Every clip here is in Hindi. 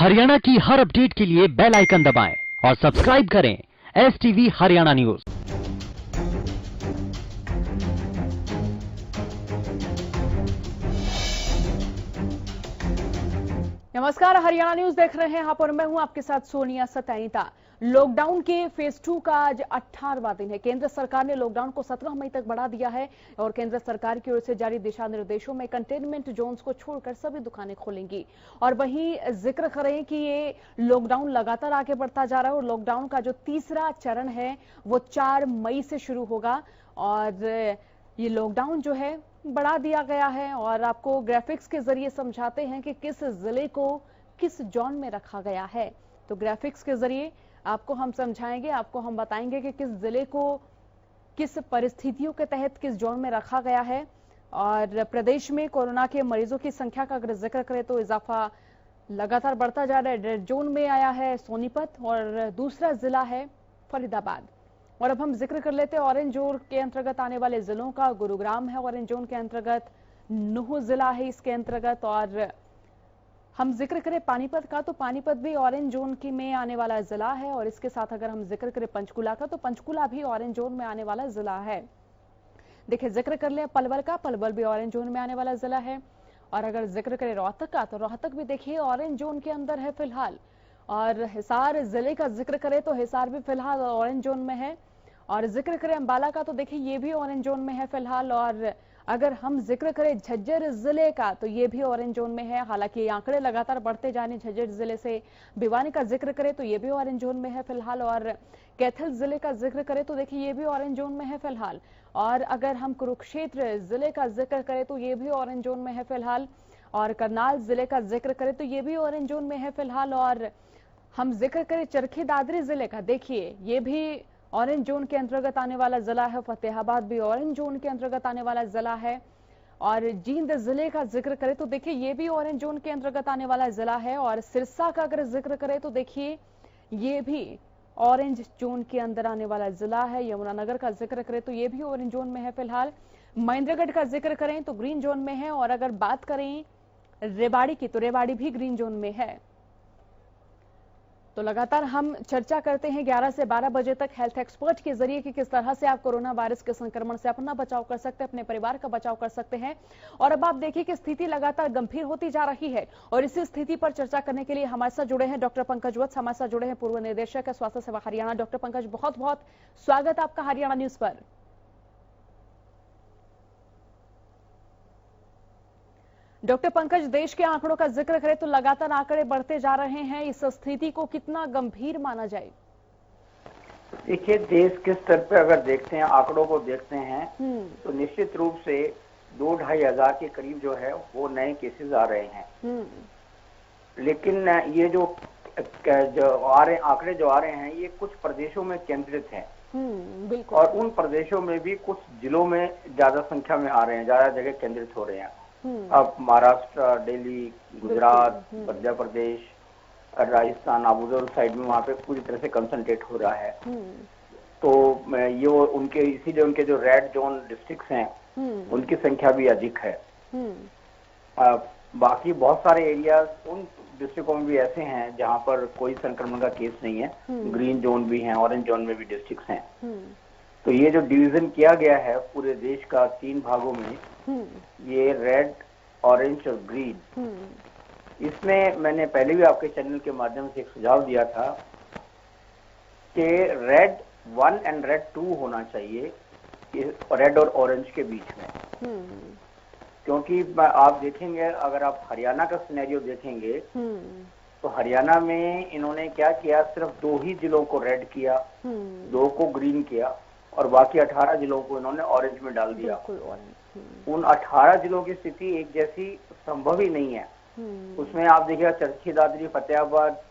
हरियाणा की हर अपडेट के लिए बेल आइकन दबाएं और सब्सक्राइब करें STV हरियाणा न्यूज। नमस्कार, हरियाणा न्यूज देख रहे हैं आप और मैं हूं आपके साथ सोनिया सतैनीता। लॉकडाउन के फेज 2 का आज 18वां दिन है। केंद्र सरकार ने लॉकडाउन को 17 मई तक बढ़ा दिया है और केंद्र सरकार की ओर से जारी दिशा निर्देशों में कंटेनमेंट जोन्स को छोड़कर सभी दुकानें खोलेंगी। और वहीं जिक्र करें कि ये लॉकडाउन लगातार आगे बढ़ता जा रहा है और लॉकडाउन का जो तीसरा चरण है वो 4 मई से शुरू होगा और ये लॉकडाउन जो है बढ़ा दिया गया है और आपको ग्राफिक्स के जरिए समझाते हैं कि किस जिले को किस जोन में रखा गया है। तो ग्राफिक्स के जरिए आपको हम समझाएंगे, आपको हम बताएंगे कि किस जिले को किस परिस्थितियों के तहत किस जोन में रखा गया है। और प्रदेश में कोरोना के मरीजों की संख्या का अगर जिक्र करें तो इजाफा लगातार बढ़ता जा रहा है। रेड जोन में आया है सोनीपत और दूसरा जिला है फरीदाबाद। और अब हम जिक्र कर लेते हैं ऑरेंज जोन के अंतर्गत आने वाले जिलों का। गुरुग्राम है ऑरेंज जोन के अंतर्गत, नूह जिला है इसके अंतर्गत। और हम जिक्र करें पानीपत का तो पानीपत भी ऑरेंज जोन की में आने वाला जिला है। और इसके साथ अगर हम जिक्र करें पंचकुला का तो पंचकुला भी ऑरेंज जोन में आने वाला जिला है। देखिए, जिक्र कर ले पलवल का, पलवल भी ऑरेंज जोन में आने वाला जिला है। और अगर जिक्र करें रोहतक का तो रोहतक भी देखिए ऑरेंज जोन के अंदर है फिलहाल। और हिसार जिले का जिक्र करें तो हिसार भी फिलहाल ऑरेंज जोन में है। और जिक्र करें अंबाला का तो देखिए ये भी ऑरेंज जोन में है फिलहाल। और अगर हम जिक्र करें झज्जर जिले का तो ये भी ऑरेंज जोन में है। हालांकि आंकड़े लगातार बढ़ते जाने झज्जर जिले से। भिवानी का जिक्र करें तो ये भी ऑरेंज जोन में है फिलहाल। और कैथल जिले का जिक्र करें तो देखिए ये भी ऑरेंज जोन में है फिलहाल। और अगर हम कुरुक्षेत्र जिले का जिक्र करें तो ये भी ऑरेंज जोन में है फिलहाल। और करनाल जिले का जिक्र करें तो ये भी ऑरेंज जोन में है फिलहाल। और हम जिक्र करें चरखी दादरी जिले का, देखिए ये भी ऑरेंज जोन के अंतर्गत आने वाला जिला है। फतेहाबाद भी ऑरेंज जोन के अंतर्गत आने वाला जिला है। और जींद जिले का जिक्र करें तो देखिए ये भी ऑरेंज जोन के अंतर्गत आने वाला जिला है। और सिरसा का अगर जिक्र करें तो देखिए ये भी ऑरेंज जोन के अंदर आने वाला जिला है। यमुनानगर का जिक्र करें तो ये भी ऑरेंज जोन में है फिलहाल। महेंद्रगढ़ का जिक्र करें तो ग्रीन जोन में है। और अगर बात करें रेवाड़ी की तो रेवाड़ी भी ग्रीन जोन में है। तो लगातार हम चर्चा करते हैं 11 से 12 बजे तक हेल्थ एक्सपर्ट के जरिए कि किस तरह से आप कोरोना वायरस के संक्रमण से अपना बचाव कर सकते हैं, अपने परिवार का बचाव कर सकते हैं। और अब आप देखिए कि स्थिति लगातार गंभीर होती जा रही है और इसी स्थिति पर चर्चा करने के लिए हमारे साथ जुड़े हैं डॉक्टर पंकज वत्स, हमारे साथ जुड़े हैं पूर्व निदेशक स्वास्थ्य सेवा हरियाणा। डॉक्टर पंकज, बहुत बहुत स्वागत आपका हरियाणा न्यूज पर। डॉक्टर पंकज, देश के आंकड़ों का जिक्र करें तो लगातार आंकड़े बढ़ते जा रहे हैं, इस स्थिति को कितना गंभीर माना जाए? देखिए, देश के स्तर पर अगर देखते हैं, आंकड़ों को देखते हैं तो निश्चित रूप से 2-2.5 हजार के करीब जो है वो नए केसेस आ रहे हैं। लेकिन ये जो आंकड़े जो आ रहे हैं ये कुछ प्रदेशों में केंद्रित हैं। बिल्कुल। और उन प्रदेशों में भी कुछ जिलों में ज्यादा संख्या में आ रहे हैं, ज्यादा जगह केंद्रित हो रहे हैं। अब महाराष्ट्र, दिल्ली, गुजरात, मध्य प्रदेश, राजस्थान, आबूदर साइड में वहाँ पे पूरी तरह से कंसंट्रेट हो रहा है। तो ये उनके इसीलिए उनके जो रेड जोन डिस्ट्रिक्ट्स हैं उनकी संख्या भी अधिक है। बाकी बहुत सारे एरियाज उन डिस्ट्रिक्टों में भी ऐसे हैं जहाँ पर कोई संक्रमण का केस नहीं है। ग्रीन जोन भी है, ऑरेंज जोन में भी डिस्ट्रिक्ट्स हैं। तो ये जो डिवीजन किया गया है पूरे देश का 3 भागों में, ये रेड, ऑरेंज और ग्रीन, इसमें मैंने पहले भी आपके चैनल के माध्यम से एक सुझाव दिया था कि रेड 1 एंड रेड 2 होना चाहिए रेड और ऑरेंज के बीच में। क्योंकि आप देखेंगे, अगर आप हरियाणा का सिनेरियो देखेंगे तो हरियाणा में इन्होंने क्या किया, सिर्फ 2 ही जिलों को रेड किया, 2 को ग्रीन किया और बाकी 18 जिलों को इन्होंने ऑरेंज में डाल दिया। उन 18 जिलों की स्थिति एक जैसी संभव ही नहीं है। उसमें आप देखिएगा चरखी दादरी, फतेहाबाद,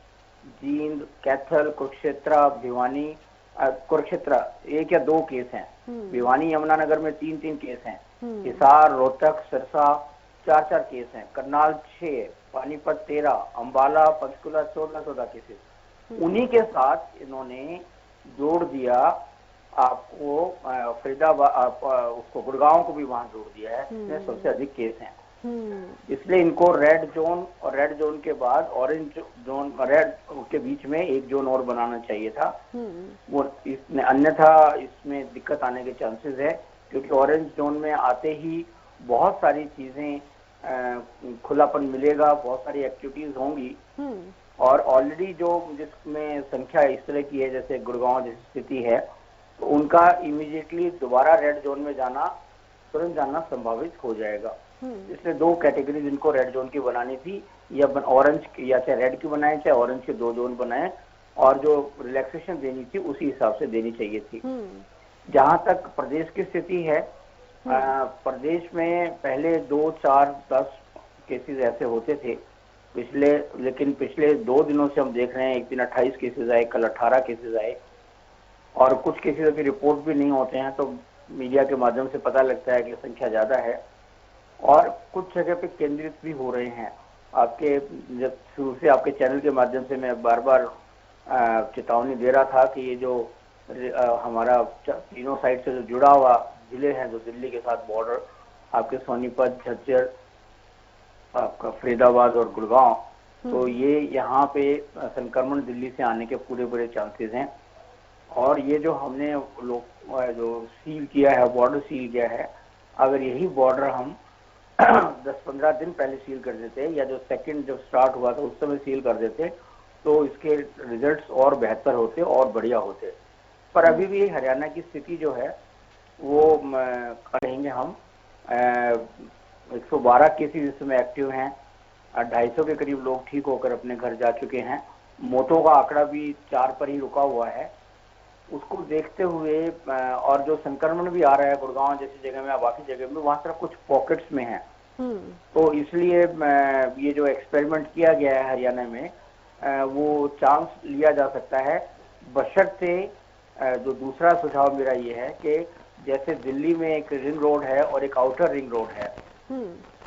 जींद, कैथल, कुरुक्षेत्र, भिवानी, कुरुक्षेत्र 1 या 2 केस हैं। भिवानी, यमुनानगर में 3-3 केस हैं। हिसार, रोहतक, सिरसा 4-4 केस हैं। करनाल 6, पानीपत 13, अंबाला, पंचकुला 14-14 केसेस। उन्हीं के साथ इन्होंने जोड़ दिया आपको फरीदाबाद, उसको गुड़गांव को भी वहां जोड़ दिया है, इसमें सबसे अधिक केस हैं। इसलिए इनको रेड जोन और रेड जोन के बाद ऑरेंज जोन, रेड के बीच में एक जोन और बनाना चाहिए था। वो इसमें अन्यथा इसमें दिक्कत आने के चांसेस है, क्योंकि ऑरेंज जोन में आते ही बहुत सारी चीजें खुलापन मिलेगा, बहुत सारी एक्टिविटीज होंगी, और ऑलरेडी जो जिसमें संख्या इस तरह की है जैसे गुड़गांव जैसी स्थिति है, तो उनका इमीडिएटली दोबारा रेड जोन में जाना, तुरंत जाना संभावित हो जाएगा। इसलिए दो कैटेगरीज इनको रेड जोन की बनानी थी, या ऑरेंज या चाहे रेड की बनाए चाहे ऑरेंज के दो जोन बनाए, और जो रिलैक्सेशन देनी थी उसी हिसाब से देनी चाहिए थी। जहां तक प्रदेश की स्थिति है, प्रदेश में पहले 2, 4, 10 केसेस ऐसे होते थे लेकिन पिछले 2 दिनों से हम देख रहे हैं, एक दिन 28 केसेस आए, कल 18 केसेस आए, और कुछ केसेस की रिपोर्ट भी नहीं होते हैं, तो मीडिया के माध्यम से पता लगता है कि संख्या ज्यादा है, और कुछ जगह पे केंद्रित भी हो रहे हैं। आपके जब शुरू से आपके चैनल के माध्यम से मैं बार बार चेतावनी दे रहा था कि ये जो हमारा तीनों साइड से जो जुड़ा हुआ जिले हैं, जो दिल्ली के साथ बॉर्डर, आपके सोनीपत, झज्जर, आपका फरीदाबाद और गुड़गांव, तो ये यहाँ पे संक्रमण दिल्ली से आने के पूरे चांसेस हैं। और ये जो हमने जो सील किया है, बॉर्डर सील किया है, अगर यही बॉर्डर हम 10-15 दिन पहले सील कर देते, या जो सेकंड जब स्टार्ट हुआ था उस समय सील कर देते, तो इसके रिजल्ट्स और बेहतर होते और बढ़िया होते। पर अभी भी हरियाणा की स्थिति जो है वो कहेंगे हम 112 केसेस इस समय एक्टिव हैं, 250 के करीब लोग ठीक होकर अपने घर जा चुके हैं। मौतों का आंकड़ा भी 4 पर ही रुका हुआ है। उसको देखते हुए और जो संक्रमण भी आ रहा है गुड़गांव जैसी जगह में, बाकी जगह में, वहां सिर्फ कुछ पॉकेट्स में है, तो इसलिए ये जो एक्सपेरिमेंट किया गया है हरियाणा में, वो चांस लिया जा सकता है, बशर्ते जो दूसरा सुझाव मेरा ये है कि जैसे दिल्ली में एक रिंग रोड है और एक आउटर रिंग रोड है,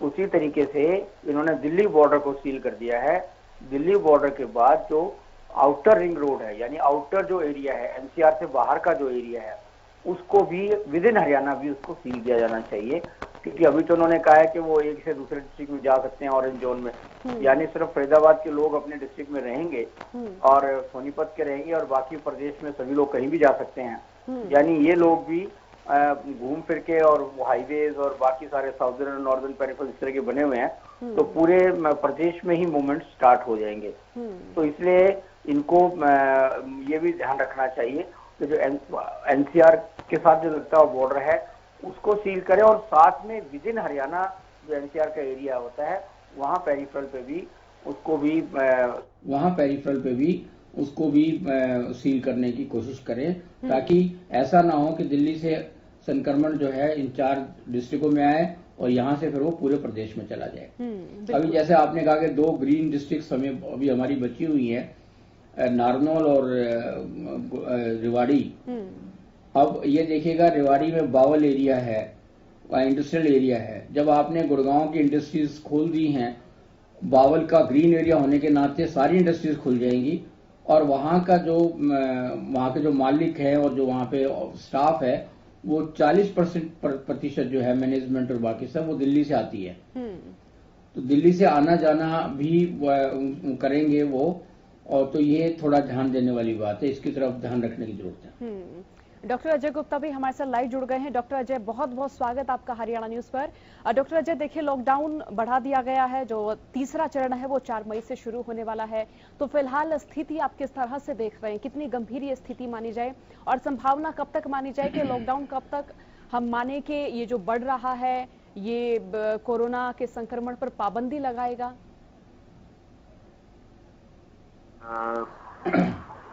उसी तरीके से इन्होंने दिल्ली बॉर्डर को सील कर दिया है। दिल्ली बॉर्डर के बाद जो आउटर रिंग रोड है, यानी आउटर जो एरिया है, एनसीआर से बाहर का जो एरिया है, उसको भी विद इन हरियाणा भी उसको सील किया जाना चाहिए, क्योंकि अभी तो उन्होंने कहा है कि वो एक से दूसरे डिस्ट्रिक्ट में जा सकते हैं ऑरेंज जोन में, यानी सिर्फ फरीदाबाद के लोग अपने डिस्ट्रिक्ट में रहेंगे और सोनीपत के रहेंगे, और बाकी प्रदेश में सभी लोग कहीं भी जा सकते हैं। यानी ये लोग भी घूम फिर के, और हाईवेज और बाकी सारे साउदर्न नॉर्दर्न पेरिफेरल इस तरह के बने हुए हैं, तो पूरे प्रदेश में ही मूवमेंट स्टार्ट हो जाएंगे। तो इसलिए इनको ये भी ध्यान रखना चाहिए कि जो एनसीआर के साथ जो लगता है बॉर्डर है उसको सील करें, और साथ में विद इन हरियाणा जो एनसीआर का एरिया होता है वहाँ पेरिफेरल पे भी उसको भी सील करने की कोशिश करें, ताकि ऐसा ना हो कि दिल्ली से संक्रमण जो है इन 4 डिस्ट्रिक्टों में आए और यहाँ से फिर वो पूरे प्रदेश में चला जाए। अभी जैसे आपने कहा कि 2 ग्रीन डिस्ट्रिक्ट अभी हमारी बची हुई है, नारनौल और रेवाड़ी। अब ये देखिएगा, रेवाड़ी में बावल एरिया है, इंडस्ट्रियल एरिया है। जब आपने गुड़गांव की इंडस्ट्रीज खोल दी हैं, बावल का ग्रीन एरिया होने के नाते सारी इंडस्ट्रीज खुल जाएंगी, और वहाँ के जो मालिक है और जो वहाँ पे स्टाफ है, वो 40% जो है मैनेजमेंट और बाकी सब, वो दिल्ली से आती है। तो दिल्ली से आना जाना भी करेंगे वो, और तो ये थोड़ा ध्यान देने वाली बात है, इसकी तरफ ध्यान रखने की जरूरत है। डॉक्टर अजय गुप्ता भी हमारे साथ लाइव जुड़ गए हैं। डॉक्टर अजय, बहुत बहुत स्वागत आपका हरियाणा न्यूज पर। डॉक्टर अजय, देखिए लॉकडाउन बढ़ा दिया गया है, जो तीसरा चरण है वो 4 मई से शुरू होने वाला है, तो फिलहाल स्थिति आप किस तरह से देख रहे हैं? कितनी गंभीर ये स्थिति मानी जाए, और संभावना कब तक मानी जाए कि लॉकडाउन कब तक हम माने कि ये जो बढ़ रहा है ये कोरोना के संक्रमण पर पाबंदी लगाएगा?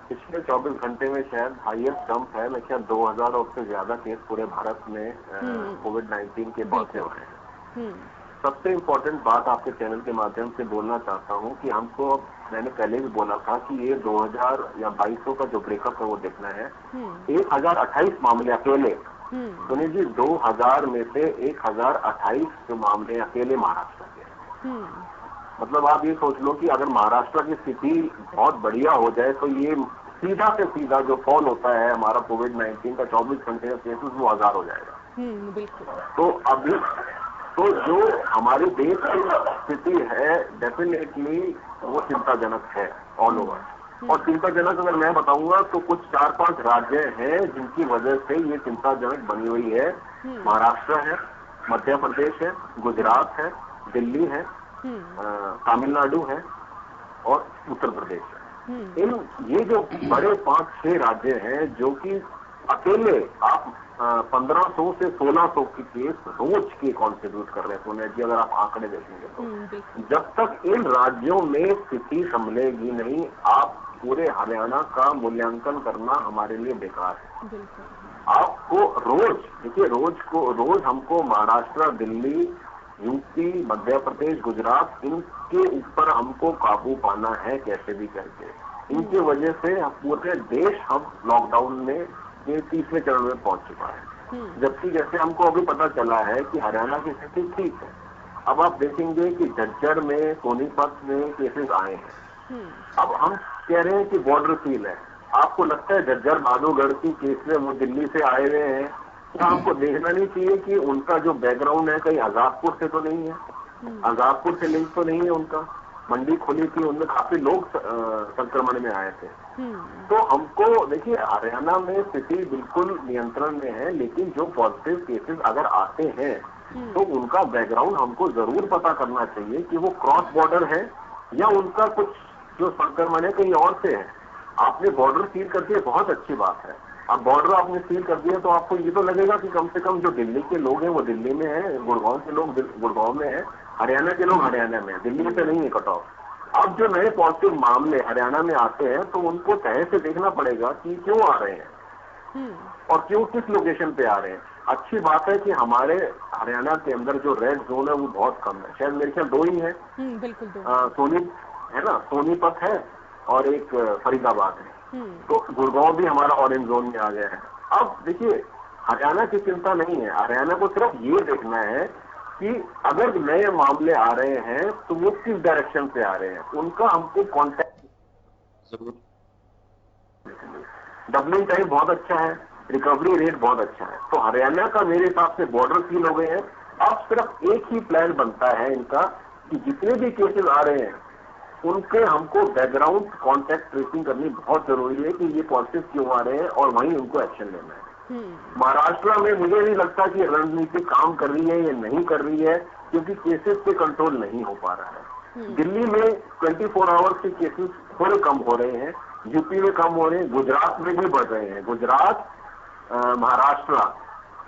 पिछले 24 घंटे में शायद हाईएस्ट जंप है, मेरे ख्याल 2000 और उससे ज्यादा केस पूरे भारत में कोविड-19 के पहुंचे हुए हैं। सबसे इम्पोर्टेंट बात आपके चैनल के माध्यम से बोलना चाहता हूं कि हमको, मैंने पहले भी बोला था कि ये 2000 या 2200 का जो ब्रेकअप है वो देखना है। 1028 मामले अकेले, सुनिए जी, 2000 में से 1028 जो मामले अकेले महाराष्ट्र के। मतलब आप ये सोच लो कि अगर महाराष्ट्र की स्थिति बहुत बढ़िया हो जाए तो ये सीधा से सीधा जो फॉल होता है हमारा कोविड-19 का 24 घंटे का केसेस, वो 1000 हो जाएगा। बिल्कुल। तो अभी तो जो हमारे देश की स्थिति है डेफिनेटली वो चिंताजनक है ऑल ओवर। और चिंताजनक अगर मैं बताऊंगा तो कुछ 4-5 राज्य हैं जिनकी वजह से ये चिंताजनक बनी हुई है। महाराष्ट्र है, मध्य प्रदेश है, गुजरात है, दिल्ली है, तमिलनाडु है और उत्तर प्रदेश है। ये जो बड़े 5-6 राज्य हैं जो कि अकेले आप 1500 से 1600 की केस रोज के कॉन्ट्रीब्यूट कर रहे हैं सोनिया जी, अगर आप आंकड़े देखेंगे तो। जब तक इन राज्यों में स्थिति संभलेगी नहीं, आप पूरे हरियाणा का मूल्यांकन करना हमारे लिए बेकार है। आपको रोज देखिए, रोज हमको महाराष्ट्र, दिल्ली, यूपी, मध्य प्रदेश, गुजरात, इनके ऊपर हमको काबू पाना है कैसे भी करके। इनकी वजह से पूरे देश हम लॉकडाउन में ये 3रे चरण में पहुंच चुका है। जबकि जैसे हमको अभी पता चला है कि हरियाणा की स्थिति ठीक है। अब आप देखेंगे कि झज्जर में, सोनीपत में केसेस आए हैं। अब हम कह रहे हैं कि बॉर्डर सील है। आपको लगता है झज्जर बहादुरगढ़ की केस में वो दिल्ली से आए हुए हैं, तो आपको देखना नहीं चाहिए कि उनका जो बैकग्राउंड है कहीं आजादपुर से तो नहीं है, आजादपुर से लिंक तो नहीं है उनका। मंडी खोली थी, उनमें काफी लोग संक्रमण में आए थे। तो हमको देखिए, हरियाणा में स्थिति बिल्कुल नियंत्रण में है, लेकिन जो पॉजिटिव केसेस अगर आते हैं तो उनका बैकग्राउंड हमको जरूर पता करना चाहिए कि वो क्रॉस बॉर्डर है या उनका कुछ जो संक्रमण है कहीं और से है। आपने बॉर्डर सील कर दिया, बहुत अच्छी बात है। अब बॉर्डर आपने सील कर दिया तो आपको ये तो लगेगा कि कम से कम जो दिल्ली के लोग हैं वो दिल्ली में है, गुड़गांव के लोग गुड़गांव में है, हरियाणा के लोग हरियाणा में है, दिल्ली से नहीं है कट ऑफ। अब जो नए पॉजिटिव मामले हरियाणा में आते हैं तो उनको तह से देखना पड़ेगा कि क्यों आ रहे हैं और क्यों, किस लोकेशन पे आ रहे हैं। अच्छी बात है कि हमारे हरियाणा के अंदर जो रेड जोन है वो बहुत कम है, शायद मेरे ख्याल 2 ही है। बिल्कुल 2 है ना, सोनीपत है और एक फरीदाबाद है। तो गुड़गांव भी हमारा ऑरेंज जोन में आ गया है। अब देखिए, हरियाणा की चिंता नहीं है, हरियाणा को सिर्फ ये देखना है कि अगर नए मामले आ रहे हैं तो वो किस डायरेक्शन से आ रहे हैं, उनका हमको कॉन्टेक्ट जरूर। डबलिंग टाइम बहुत अच्छा है, रिकवरी रेट बहुत अच्छा है। तो हरियाणा का मेरे हिसाब से बॉर्डर सील हो गए हैं। अब सिर्फ एक ही प्लान बनता है इनका कि जितने भी केसेस आ रहे हैं उनके हमको बैकग्राउंड कॉन्टैक्ट ट्रेसिंग करनी बहुत जरूरी है कि ये पॉजिटिव क्यों आ रहे हैं और वहीं उनको एक्शन लेना है। महाराष्ट्र में मुझे नहीं लगता कि रणनीति काम कर रही है या नहीं कर रही है, क्योंकि केसेस पे कंट्रोल नहीं हो पा रहा है। दिल्ली में 24 आवर्स के केसेस थोड़े कम हो रहे हैं, यूपी में कम हो रहे हैं, गुजरात में भी बढ़ रहे हैं। गुजरात, महाराष्ट्र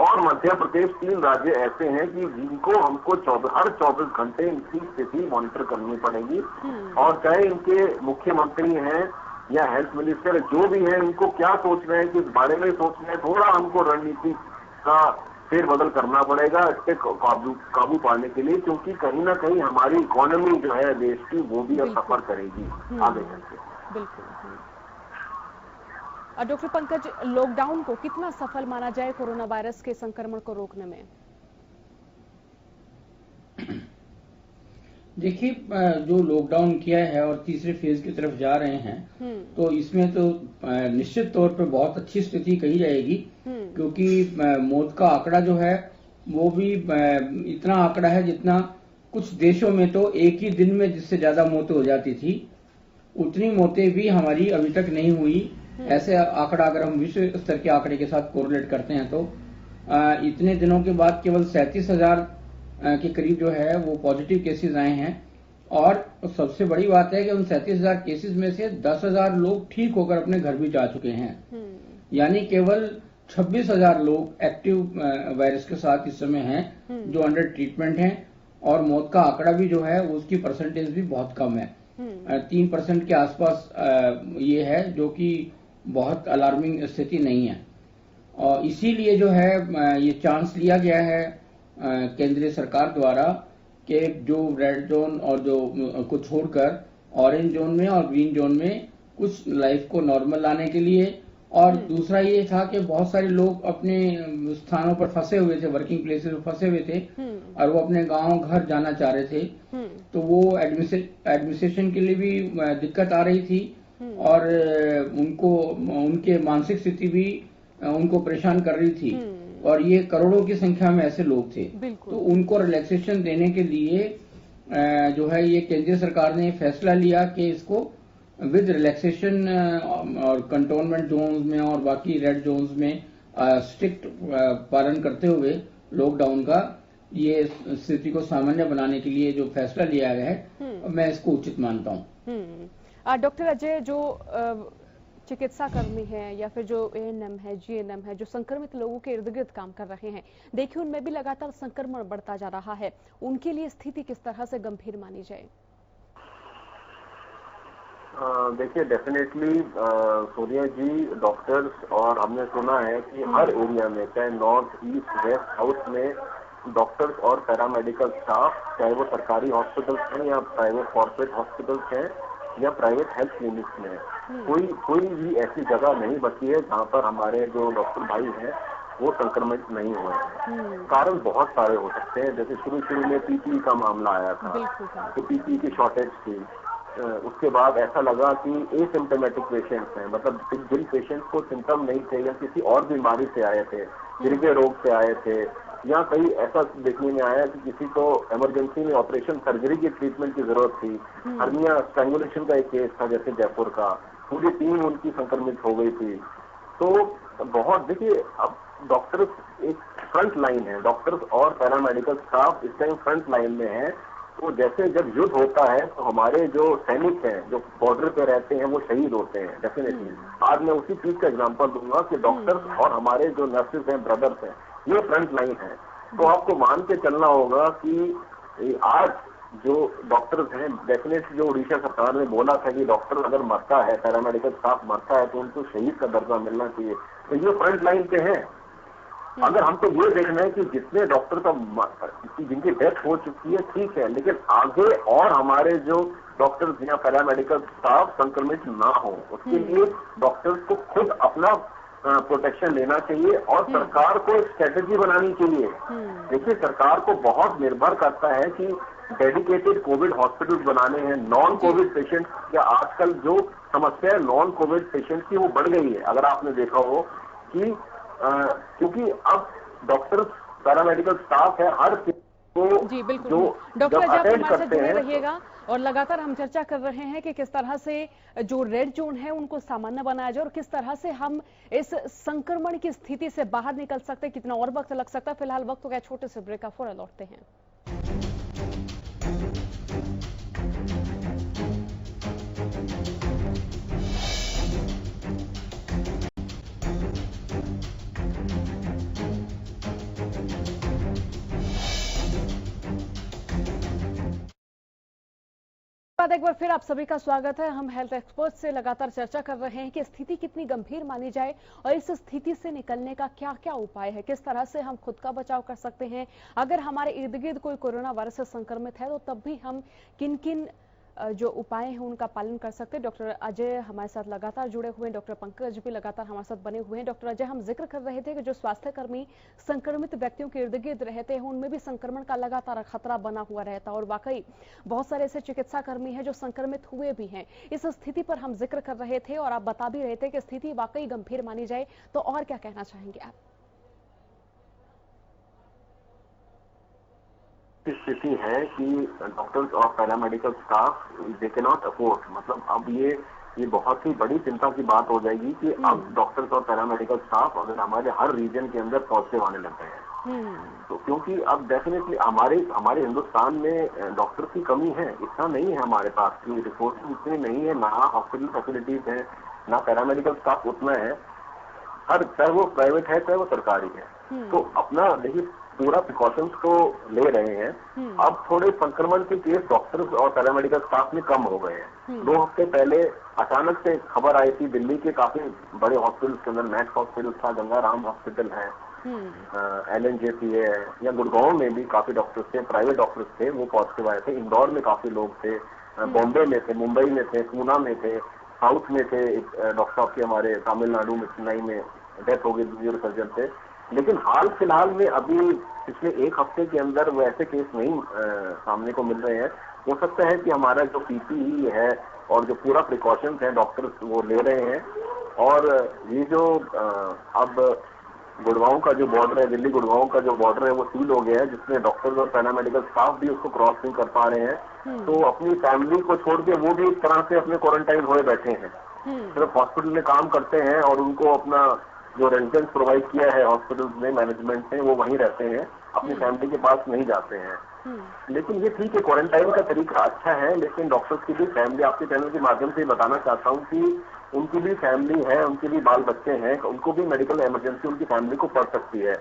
और मध्य प्रदेश 3 राज्य ऐसे हैं कि जिनको हमको हर 24 घंटे इनकी स्थिति मॉनिटर करनी पड़ेगी। और चाहे इनके मुख्यमंत्री हैं या हेल्थ मिनिस्टर जो भी है, इनको क्या सोच रहे हैं, किस बारे में सोच रहे हैं, थोड़ा हमको रणनीति का फेरबदल करना पड़ेगा इस पे काबू पाने के लिए, क्योंकि कहीं ना कहीं हमारी इकोनॉमी जो है देश की वो भी अब सफर करेगी आगे चलकर। बिल्कुल। डॉक्टर पंकज, लॉकडाउन को कितना सफल माना जाए कोरोना वायरस के संक्रमण को रोकने में? देखिए, जो लॉकडाउन किया है और 3रे फेज की तरफ जा रहे हैं तो इसमें तो निश्चित तौर पर बहुत अच्छी स्थिति कही जाएगी, क्योंकि मौत का आंकड़ा जो है वो भी इतना आंकड़ा है जितना कुछ देशों में तो एक ही दिन में जिससे ज्यादा मौतें हो जाती थी, उतनी मौतें भी हमारी अभी तक नहीं हुई। ऐसे आंकड़ा अगर हम विश्व स्तर के आंकड़े के साथ कोरिलेट करते हैं तो इतने दिनों के बाद केवल 37,000 के करीब जो है वो पॉजिटिव केसेस आए हैं। और सबसे बड़ी बात है कि उन 37,000 केसेस में से 10,000 लोग ठीक होकर अपने घर भी जा चुके हैं। यानी केवल 26,000 लोग एक्टिव वायरस के साथ इस समय हैं जो अंडर ट्रीटमेंट हैं। और मौत का आंकड़ा भी जो है उसकी परसेंटेज भी बहुत कम है, 3% के आसपास ये है, जो कि बहुत अलार्मिंग स्थिति नहीं है। और इसीलिए जो है ये चांस लिया गया है केंद्रीय सरकार द्वारा कि जो रेड जोन और जो को छोड़कर ऑरेंज जोन में और ग्रीन जोन में कुछ लाइफ को नॉर्मल लाने के लिए। और दूसरा ये था कि बहुत सारे लोग अपने स्थानों पर फंसे हुए थे, वर्किंग प्लेसेस पर फंसे हुए थे और वो अपने गांव घर जाना चाह रहे थे, तो वो एडमिनिस्ट्रेशन के लिए भी दिक्कत आ रही थी और उनको उनके मानसिक स्थिति भी उनको परेशान कर रही थी। और ये करोड़ों की संख्या में ऐसे लोग थे। बिल्कुल। तो उनको रिलैक्सेशन देने के लिए जो है ये केंद्रीय सरकार ने फैसला लिया कि इसको विद रिलैक्सेशन और कंटोनमेंट जोन्स में और बाकी रेड जोन्स में स्ट्रिक्ट पालन करते हुए लॉकडाउन का ये स्थिति को सामान्य बनाने के लिए जो फैसला लिया गया है मैं इसको उचित मानता हूँ। डॉक्टर अजय, जो चिकित्सा कर्मी हैं या फिर जो एएनएम है, जीएनएम है, जो संक्रमित लोगों के इर्द गिर्द काम कर रहे हैं, देखिए उनमें भी लगातार संक्रमण बढ़ता जा रहा है, उनके लिए स्थिति किस तरह से गंभीर मानी जाए? देखिए डेफिनेटली सोनिया जी, डॉक्टर्स और हमने सुना है कि हर एरिया में, चाहे नॉर्थ, ईस्ट, वेस्ट, साउथ में डॉक्टर्स और पैरामेडिकल स्टाफ, चाहे वो सरकारी हॉस्पिटल्स हैं या प्राइवेट कॉर्पोरेट हॉस्पिटल्स हैं या प्राइवेट हेल्थ क्लिनिक्स में, कोई भी ऐसी जगह नहीं बची है जहां पर हमारे जो डॉक्टर भाई हैं वो संक्रमित नहीं हुए हैं। कारण बहुत सारे हो सकते हैं। जैसे शुरू में पीपीई का मामला आया था, तो पीपीई की शॉर्टेज थी। उसके बाद ऐसा लगा कि एसिम्प्टोमेटिक पेशेंट्स हैं, मतलब जिन पेशेंट्स को सिम्टम नहीं थे या किसी और बीमारी से आए थे, हृदय रोग से आए थे, या कहीं ऐसा देखने में आया कि किसी को इमरजेंसी में ऑपरेशन सर्जरी की ट्रीटमेंट की जरूरत थी, हर्निया स्ट्रैंगुलेशन का एक केस था जैसे जयपुर का, पूरी टीम उनकी संक्रमित हो गई थी। तो बहुत, देखिए अब डॉक्टर्स एक फ्रंट लाइन है, डॉक्टर्स और पैरामेडिकल स्टाफ इस टाइम फ्रंट लाइन में है। तो जैसे जब युद्ध होता है तो हमारे जो सैनिक हैं, जो बॉर्डर पे रहते हैं, वो शहीद होते हैं डेफिनेटली। आज मैं उसी चीज का एग्जांपल दूंगा कि डॉक्टर्स और हमारे जो नर्सेज हैं, ब्रदर्स हैं, ये फ्रंट लाइन है। तो आपको मान के चलना होगा कि आज जो डॉक्टर्स हैं, डेफिनेटली जो उड़ीसा सरकार ने बोला था कि डॉक्टर अगर मरता है, पैरामेडिकल स्टाफ मरता है तो उनको शहीद का दर्जा मिलना चाहिए, तो ये फ्रंट लाइन पे है। अगर हमको ये देखना है कि जितने डॉक्टर का जिनकी डेथ हो चुकी है ठीक है, लेकिन आगे और हमारे जो डॉक्टर्स या पैरामेडिकल स्टाफ संक्रमित ना हो, उसके लिए डॉक्टर्स को खुद अपना प्रोटेक्शन लेना चाहिए और सरकार को एक स्ट्रेटेजी बनानी चाहिए। देखिए सरकार को बहुत निर्भर करता है कि डेडिकेटेड कोविड हॉस्पिटल्स बनाने हैं, नॉन कोविड पेशेंट, या आजकल जो समस्या है नॉन कोविड पेशेंट की वो बढ़ गई है। अगर आपने देखा हो कि क्योंकि अब डॉक्टर्स, पैरामेडिकल स्टाफ है, हर को जी बिल्कुल। जो डॉक्टर अजय, आप हमारे साथ जुड़े हैं रहिएगा और लगातार हम चर्चा कर रहे हैं कि किस तरह से जो रेड जोन है उनको सामान्य बनाया जाए और किस तरह से हम इस संक्रमण की स्थिति से बाहर निकल सकते हैं, कितना और वक्त लग सकता है। फिलहाल वक्त हो गया छोटे से ब्रेक का, फौरन लौटते हैं। एक बार फिर आप सभी का स्वागत है। हम हेल्थ एक्सपर्ट से लगातार चर्चा कर रहे हैं कि स्थिति कितनी गंभीर मानी जाए और इस स्थिति से निकलने का क्या क्या उपाय है, किस तरह से हम खुद का बचाव कर सकते हैं। अगर हमारे इर्द गिर्द कोई कोरोना वायरस से संक्रमित है तो तब भी हम किन किन जो उपाय हैं उनका पालन कर सकते हैं। डॉक्टर अजय हमारे साथ लगातार जुड़े हुए हैं, डॉक्टर पंकज भी लगातार हमारे साथ बने हुए हैं। डॉक्टर अजय, हम जिक्र कर रहे थे कि जो स्वास्थ्य कर्मी संक्रमित व्यक्तियों के इर्द गिर्द रहते हैं उनमें भी संक्रमण का लगातार खतरा बना हुआ रहता है और वाकई बहुत सारे ऐसे चिकित्सा कर्मी हैं जो संक्रमित हुए भी हैं। इस स्थिति पर हम जिक्र कर रहे थे और आप बता भी रहे थे कि स्थिति वाकई गंभीर मानी जाए, तो और क्या कहना चाहेंगे आप? स्थिति है कि डॉक्टर्स और paramedical staff they can not afford, मतलब अब ये बहुत ही बड़ी चिंता की बात हो जाएगी कि अब डॉक्टर्स और पैरामेडिकल स्टाफ अगर हमारे हर रीजन के अंदर पॉजिटिव आने लग गए हैं, तो क्योंकि अब डेफिनेटली हमारे हिंदुस्तान में डॉक्टर्स की कमी है, इतना नहीं है हमारे पास, रिसोर्सेज इतनी नहीं है, ना हॉस्पिटल फैसिलिटीज है, ना पैरामेडिकल स्टाफ उतना है, हर चाहे वो प्राइवेट है चाहे वो सरकारी है। तो अपना देखिए पूरा प्रिकॉशंस तो ले रहे हैं। अब थोड़े संक्रमण के केस डॉक्टर्स और पैरामेडिकल स्टाफ में कम हो गए हैं। 2 हफ्ते पहले अचानक से खबर आई थी दिल्ली के काफी बड़े हॉस्पिटल के अंदर, मैक्स हॉस्पिटल था, गंगाराम हॉस्पिटल है, LNJP है, या गुड़गांव में भी काफी डॉक्टर्स थे, प्राइवेट डॉक्टर्स थे, वो पॉजिटिव आए थे। इंदौर में काफी लोग थे, बॉम्बे में थे, मुंबई में थे, पूना में थे, साउथ में थे। डॉक्टर साहब के हमारे तमिलनाडु में, चेन्नई में डेथ हो गई, बुजुर्ग सर्जन थे। लेकिन हाल फिलहाल में अभी पिछले 1 हफ्ते के अंदर वो ऐसे केस नहीं सामने को मिल रहे हैं। हो सकता है कि हमारा जो PPE है और जो पूरा प्रिकॉशंस है डॉक्टर्स वो ले रहे हैं, और ये जो अब गुड़गांव का जो बॉर्डर है, दिल्ली गुड़गांव का जो बॉर्डर है वो सील हो गया है, जिसमें डॉक्टर्स और पैरामेडिकल स्टाफ भी उसको क्रॉस नहीं कर पा रहे हैं। तो अपनी फैमिली को छोड़ के वो भी एक तरह से अपने क्वारंटाइन हुए बैठे हैं। सिर्फ हॉस्पिटल में काम करते हैं और उनको अपना जो रेजिडेंस प्रोवाइड किया है हॉस्पिटल ने, मैनेजमेंट ने, वो वहीं रहते हैं, अपनी फैमिली के पास नहीं जाते हैं। लेकिन ये ठीक है, क्वारंटाइन का तरीका अच्छा है, लेकिन डॉक्टर्स की भी फैमिली, आपके चैनल के माध्यम से बताना चाहता हूँ कि उनकी भी फैमिली है, उनके भी बाल बच्चे हैं, उनको भी मेडिकल इमरजेंसी उनकी फैमिली को पड़ सकती है।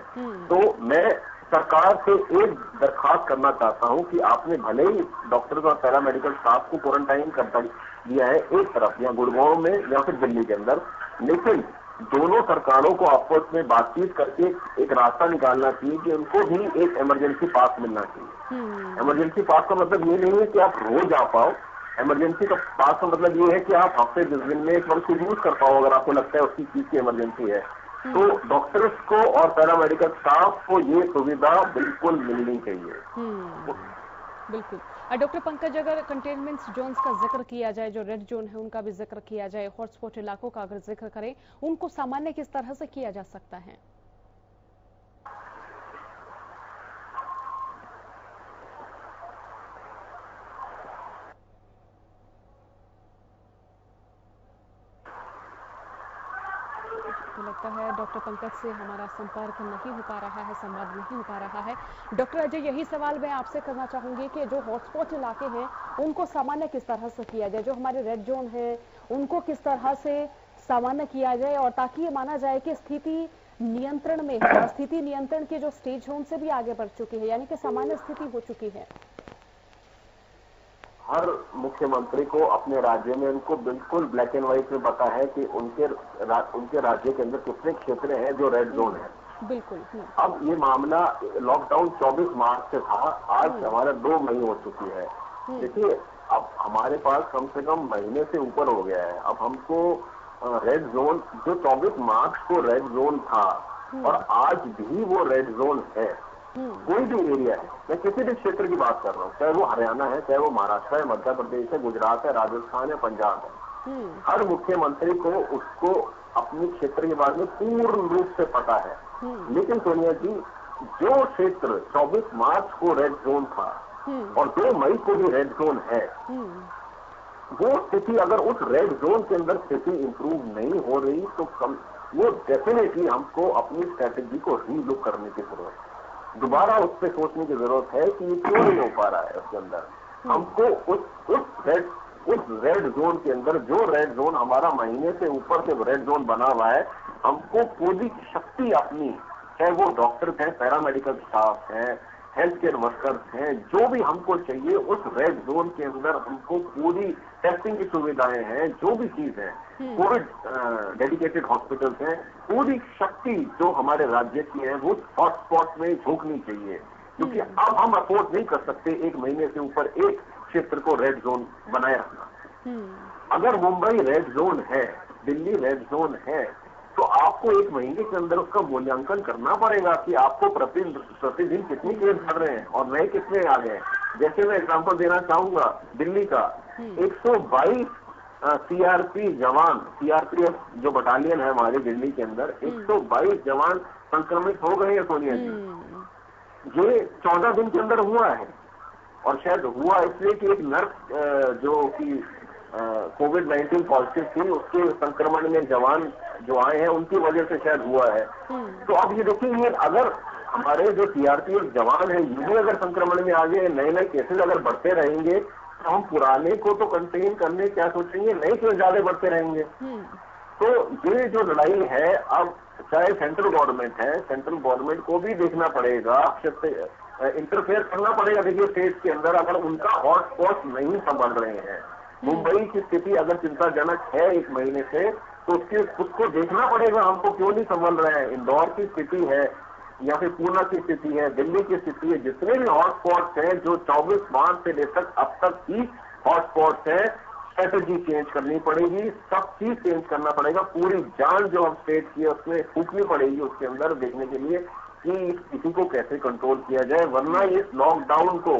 तो मैं सरकार से एक दरखास्त करना चाहता हूं कि आपने भले ही डॉक्टर्स और पैरामेडिकल स्टाफ को क्वारंटाइन कर दिया है एक तरफ, या गुड़गांव में या फिर दिल्ली के अंदर, लेकिन दोनों सरकारों को आपस में बातचीत करके एक रास्ता निकालना चाहिए कि उनको भी एक इमरजेंसी पास मिलना चाहिए। इमरजेंसी पास का मतलब ये नहीं है कि आप रोज आ पाओ, इमरजेंसी का पास का मतलब ये है कि आप हफ्ते 10 दिन में एक बार यूज कर पाओ अगर आपको लगता है उसकी चीज की इमरजेंसी है। तो डॉक्टर्स को और पैरामेडिकल स्टाफ को ये सुविधा बिल्कुल मिलनी चाहिए। बिल्कुल। डॉक्टर पंकज, अगर कंटेनमेंट जोन्स का जिक्र किया जाए, जो रेड जोन है उनका भी जिक्र किया जाए, हॉटस्पॉट इलाकों का अगर जिक्र करें, उनको सामान्य किस तरह से किया जा सकता है? तो लगता है डॉक्टर पंकज से हमारा संपर्क नहीं हो पा रहा है, संवाद नहीं हो पा रहा है। डॉक्टर अजय, यही सवाल मैं आपसे करना चाहूंगी कि जो हॉटस्पॉट इलाके हैं उनको सामान्य किस तरह से किया जाए, जो हमारे रेड जोन है उनको किस तरह से सामान्य किया जाए, और ताकि ये माना जाए कि स्थिति नियंत्रण में है, और स्थिति नियंत्रण के जो स्टेज है उनसे भी आगे बढ़ चुकी है, यानी कि सामान्य स्थिति हो चुकी है। हर मुख्यमंत्री को अपने राज्य में उनको बिल्कुल ब्लैक एंड व्हाइट में पता है कि उनके राज्य के अंदर कितने क्षेत्र हैं जो रेड जोन है। बिल्कुल। अब ये मामला लॉकडाउन 24 मार्च से था, आज हमारा 2 मई हो चुकी है। देखिए, अब हमारे पास कम से कम महीने से ऊपर हो गया है। अब हमको रेड जोन, जो 24 मार्च को रेड जोन था और आज भी वो रेड जोन है, कोई भी एरिया है, मैं किसी भी क्षेत्र की बात कर रहा हूँ, चाहे वो हरियाणा है, चाहे वो महाराष्ट्र है, मध्य प्रदेश है, गुजरात है, राजस्थान है, पंजाब है, हर मुख्यमंत्री को उसको अपने क्षेत्र के बारे में पूर्ण रूप से पता है। लेकिन सोनिया जी, जो क्षेत्र 24 मार्च को रेड जोन था और 2 मई को भी रेड जोन है, वो स्थिति, अगर उस रेड जोन के अंदर स्थिति इंप्रूव नहीं हो रही तो वो डेफिनेटली हमको अपनी स्ट्रैटेजी को रीलुक करने की जरूरत है, दोबारा उस पर सोचने की जरूरत है कि ये क्यों नहीं हो पा रहा है। उसके अंदर हमको उस रेड जोन के अंदर, जो रेड जोन हमारा महीने से ऊपर से रेड जोन बना हुआ है, हमको पूरी शक्ति अपनी, चाहे वो डॉक्टर्स हैं, पैरामेडिकल स्टाफ हैं, हेल्थ केयर वर्कर्स हैं, जो भी हमको चाहिए उस रेड जोन के अंदर हमको पूरी टेस्टिंग की सुविधाएं हैं, जो भी चीज है, कोविड डेडिकेटेड हॉस्पिटल्स हैं, पूरी शक्ति जो हमारे राज्य की है वो हॉटस्पॉट में झोंकनी चाहिए। क्योंकि अब हम अफोर्ड नहीं कर सकते एक महीने से ऊपर एक क्षेत्र को रेड जोन बनाए रखना। अगर मुंबई रेड जोन है, दिल्ली रेड जोन है, तो आपको एक महीने के अंदर उसका मूल्यांकन करना पड़ेगा कि आपको प्रतिदिन कितनी केस बढ़ रहे हैं और नए कितने आ गए। जैसे मैं एग्जांपल देना चाहूंगा दिल्ली का, 122 सीआरपीएफ जो बटालियन है हमारे दिल्ली के अंदर, 122 जवान संक्रमित हो गए हैं सोनिया जी। ये 14 दिन के अंदर हुआ है, और शायद हुआ इसलिए कि एक नर्स जो कि कोविड-19 पॉजिटिव थी, उसके संक्रमण में जवान जो आए हैं उनकी वजह से शायद हुआ है। तो अब ये देखिए, ये अगर हमारे जो सीआरपीएफ जवान हैं ये भी अगर संक्रमण में आ गए, नए नए केसेज अगर बढ़ते रहेंगे, तो हम पुराने को तो कंटेन करने क्या सोचेंगे, नए केस ज्यादा बढ़ते रहेंगे। तो ये जो लड़ाई है, अब चाहे सेंट्रल गवर्नमेंट है, सेंट्रल गवर्नमेंट को भी देखना पड़ेगा, इंटरफेयर करना पड़ेगा। देखिए, स्टेट के अंदर अगर उनका हॉटस्पॉट नहीं संभल रहे हैं, मुंबई की स्थिति अगर चिंताजनक है एक महीने से, तो उसको देखना पड़ेगा हमको, क्यों नहीं संभल रहे हैं। इंदौर की स्थिति है या फिर पूना की स्थिति है, दिल्ली की स्थिति है, जितने भी हॉटस्पॉट्स हैं जो 24 मार्च से लेकर अब तक की हॉटस्पॉट्स हैं, स्ट्रेटेजी चेंज करनी पड़ेगी, सब चीज चेंज करना पड़ेगा। पूरी जान जो हम स्टेट की है उसमें फूकनी पड़ेगी उसके अंदर, देखने के लिए कि इस स्थिति को कैसे कंट्रोल किया जाए, वरना इस लॉकडाउन को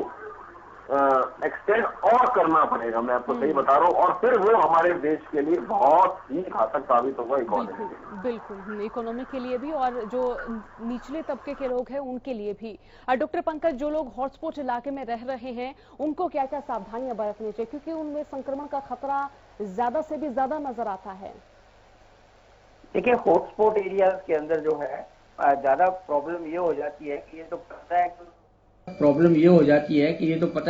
एक्सटेंड और करना पड़ेगा, मैं आपको सही बता रहा हूँ, और फिर वो हमारे देश के लिए बहुत ही घातक साबित होगा इकोनॉमी। बिल्कुल, इकोनॉमी के लिए भी और जो निचले तबके के लोग हैं उनके लिए भी। डॉक्टर पंकज, जो लोग हॉटस्पॉट इलाके में रह रहे हैं उनको क्या क्या सावधानियां बरतनी चाहिए, क्योंकि उनमें संक्रमण का खतरा ज्यादा से भी ज्यादा नजर आता है? देखिए, हॉटस्पॉट एरियाज के अंदर जो है ज्यादा प्रॉब्लम ये हो जाती है कि ये तो पता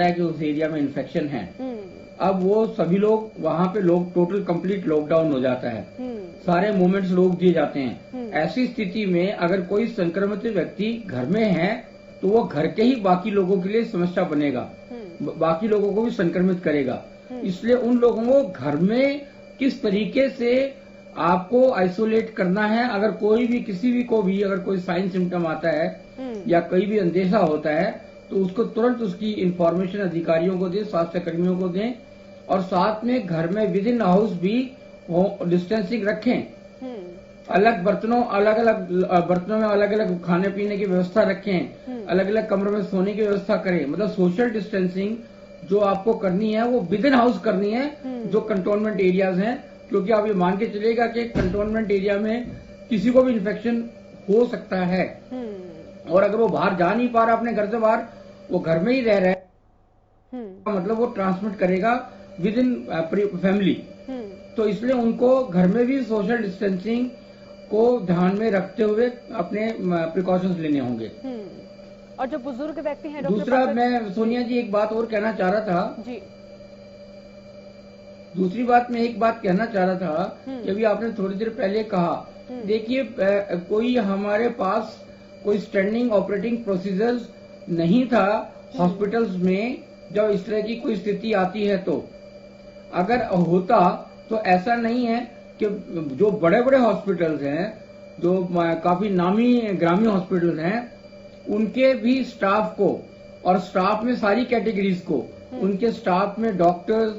है कि उस एरिया में इन्फेक्शन है। अब वो सभी लोग वहाँ पे लोग टोटल कंप्लीट लॉकडाउन हो जाता है, सारे मूवमेंट्स रोक दिए जाते हैं। ऐसी स्थिति में अगर कोई संक्रमित व्यक्ति घर में है तो वो घर के ही बाकी लोगों के लिए समस्या बनेगा, बाकी लोगों को भी संक्रमित करेगा। इसलिए उन लोगों को घर में किस तरीके से आपको आइसोलेट करना है, अगर कोई भी किसी भी को भी अगर कोई साइन सिम्टम आता है या कोई भी अंदेशा होता है तो उसको तुरंत उसकी इंफॉर्मेशन अधिकारियों को दें, स्वास्थ्य कर्मियों को दें, और साथ में घर में विद इन हाउस भी डिस्टेंसिंग रखें। अलग बर्तनों में अलग अलग खाने पीने की व्यवस्था रखें, अलग अलग कमरों में सोने की व्यवस्था करें। मतलब सोशल डिस्टेंसिंग जो आपको करनी है वो विद इन हाउस करनी है, जो कंटोनमेंट एरियाज हैं, क्योंकि आप ये मान के चलिएगा कि कंटोनमेंट एरिया में किसी को भी इन्फेक्शन हो सकता है, और अगर वो बाहर जा नहीं पा रहा अपने घर से बाहर, वो घर में ही रह रहा है, मतलब वो ट्रांसमिट करेगा विद इन फैमिली। तो इसलिए उनको घर में भी सोशल डिस्टेंसिंग को ध्यान में रखते हुए अपने प्रिकॉशंस लेने होंगे। और जो बुजुर्ग व्यक्ति हैं, दूसरा मैं सोनिया जी एक बात और कहना चाह रहा था जी। दूसरी बात मैं एक बात कहना चाह रहा था कि अभी आपने थोड़ी देर पहले कहा, देखिए कोई हमारे पास कोई स्टैंडिंग ऑपरेटिंग प्रोसीजर्स नहीं था हॉस्पिटल्स में जब इस तरह की कोई स्थिति आती है। तो अगर होता तो ऐसा नहीं है कि जो बड़े बड़े हॉस्पिटल्स हैं, जो काफी नामी ग्रामीण हॉस्पिटल्स हैं, उनके भी स्टाफ को, और स्टाफ में सारी कैटेगरीज को, उनके स्टाफ में डॉक्टर्स,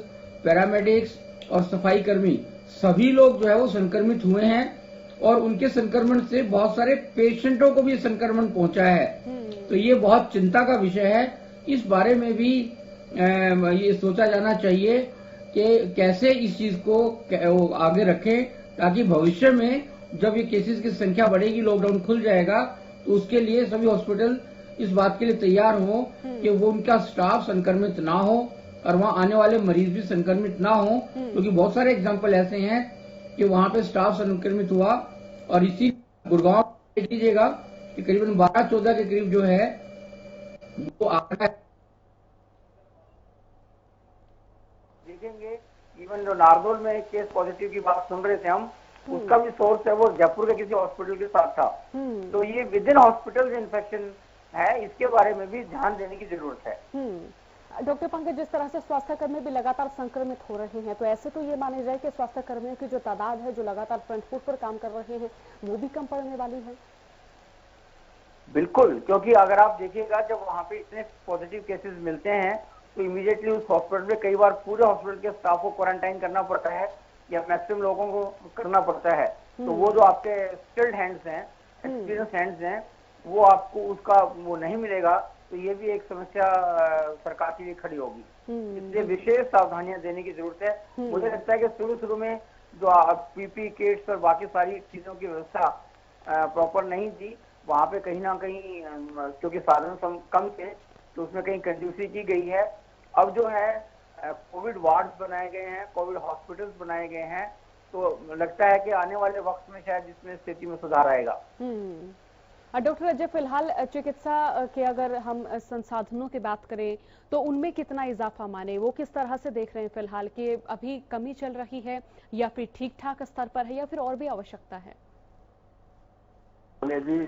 पैरामेडिक्स और सफाई कर्मी सभी लोग जो है वो संक्रमित हुए हैं, और उनके संक्रमण से बहुत सारे पेशेंटों को भी संक्रमण पहुंचा है। तो ये बहुत चिंता का विषय है। इस बारे में भी ये सोचा जाना चाहिए कि कैसे इस चीज को आगे रखें, ताकि भविष्य में जब ये केसेस की संख्या बढ़ेगी, लॉकडाउन खुल जाएगा, तो उसके लिए सभी हॉस्पिटल इस बात के लिए तैयार हो कि वो उनका स्टाफ संक्रमित ना हो और वहाँ आने वाले मरीज भी संक्रमित ना हो, क्योंकि बहुत सारे एग्जाम्पल ऐसे हैं कि वहाँ पे स्टाफ संक्रमित हुआ। और इसी गुड़गांव देख लीजिएगा कि करीबन 12-14 के करीब जो है वो आंकड़ा है। देखेंगे इवन जो नारदौल में एक केस पॉजिटिव की बात सुन रहे थे हम, उसका भी सोर्स है वो जयपुर के किसी हॉस्पिटल के साथ था। तो ये विद इन हॉस्पिटल इन्फेक्शन है, इसके बारे में भी ध्यान देने की जरूरत है। डॉक्टर पंकज, जिस तरह से स्वास्थ्य कर्मी भी लगातार संक्रमित हो रहे हैं, तो ऐसे तो ये माने जाए कि स्वास्थ्य कर्मियों की जो तादाद है, जो लगातार फ्रंट फुट पर काम कर रहे हैं, वो भी कम पड़ने वाली है। बिल्कुल, क्योंकि अगर आप देखिएगा जब वहाँ पे इतने पॉजिटिव केसेस मिलते हैं तो इमीडिएटली उस हॉस्पिटल में कई बार पूरे हॉस्पिटल के स्टाफ को क्वारंटाइन करना पड़ता है या मैक्सिमम लोगों को करना पड़ता है। तो वो जो आपके स्किल्ड हैंड्स हैं, एक्सपीरियंस हैंड्स हैं, वो आपको उसका वो नहीं मिलेगा। तो ये भी एक समस्या सरकार के लिए खड़ी होगी। इसलिए विशेष सावधानियां देने की जरूरत है। मुझे लगता है कि शुरू में जो पीपी किट्स और बाकी सारी चीजों की व्यवस्था प्रॉपर नहीं थी, वहां पे कहीं ना कहीं क्योंकि साधन कम थे तो उसमें कहीं कंजूसी की गई है। अब जो है कोविड वार्ड्स बनाए गए हैं, कोविड हॉस्पिटल्स बनाए गए हैं, तो लगता है कि आने वाले वक्त में शायद इसमें स्थिति में सुधार आएगा। डॉक्टर अजय, फिलहाल चिकित्सा के अगर हम संसाधनों की बात करें तो उनमें कितना इजाफा माने, वो किस तरह से देख रहे हैं फिलहाल कि अभी कमी चल रही है या फिर ठीक ठाक स्तर पर है या फिर और भी आवश्यकता है? जी,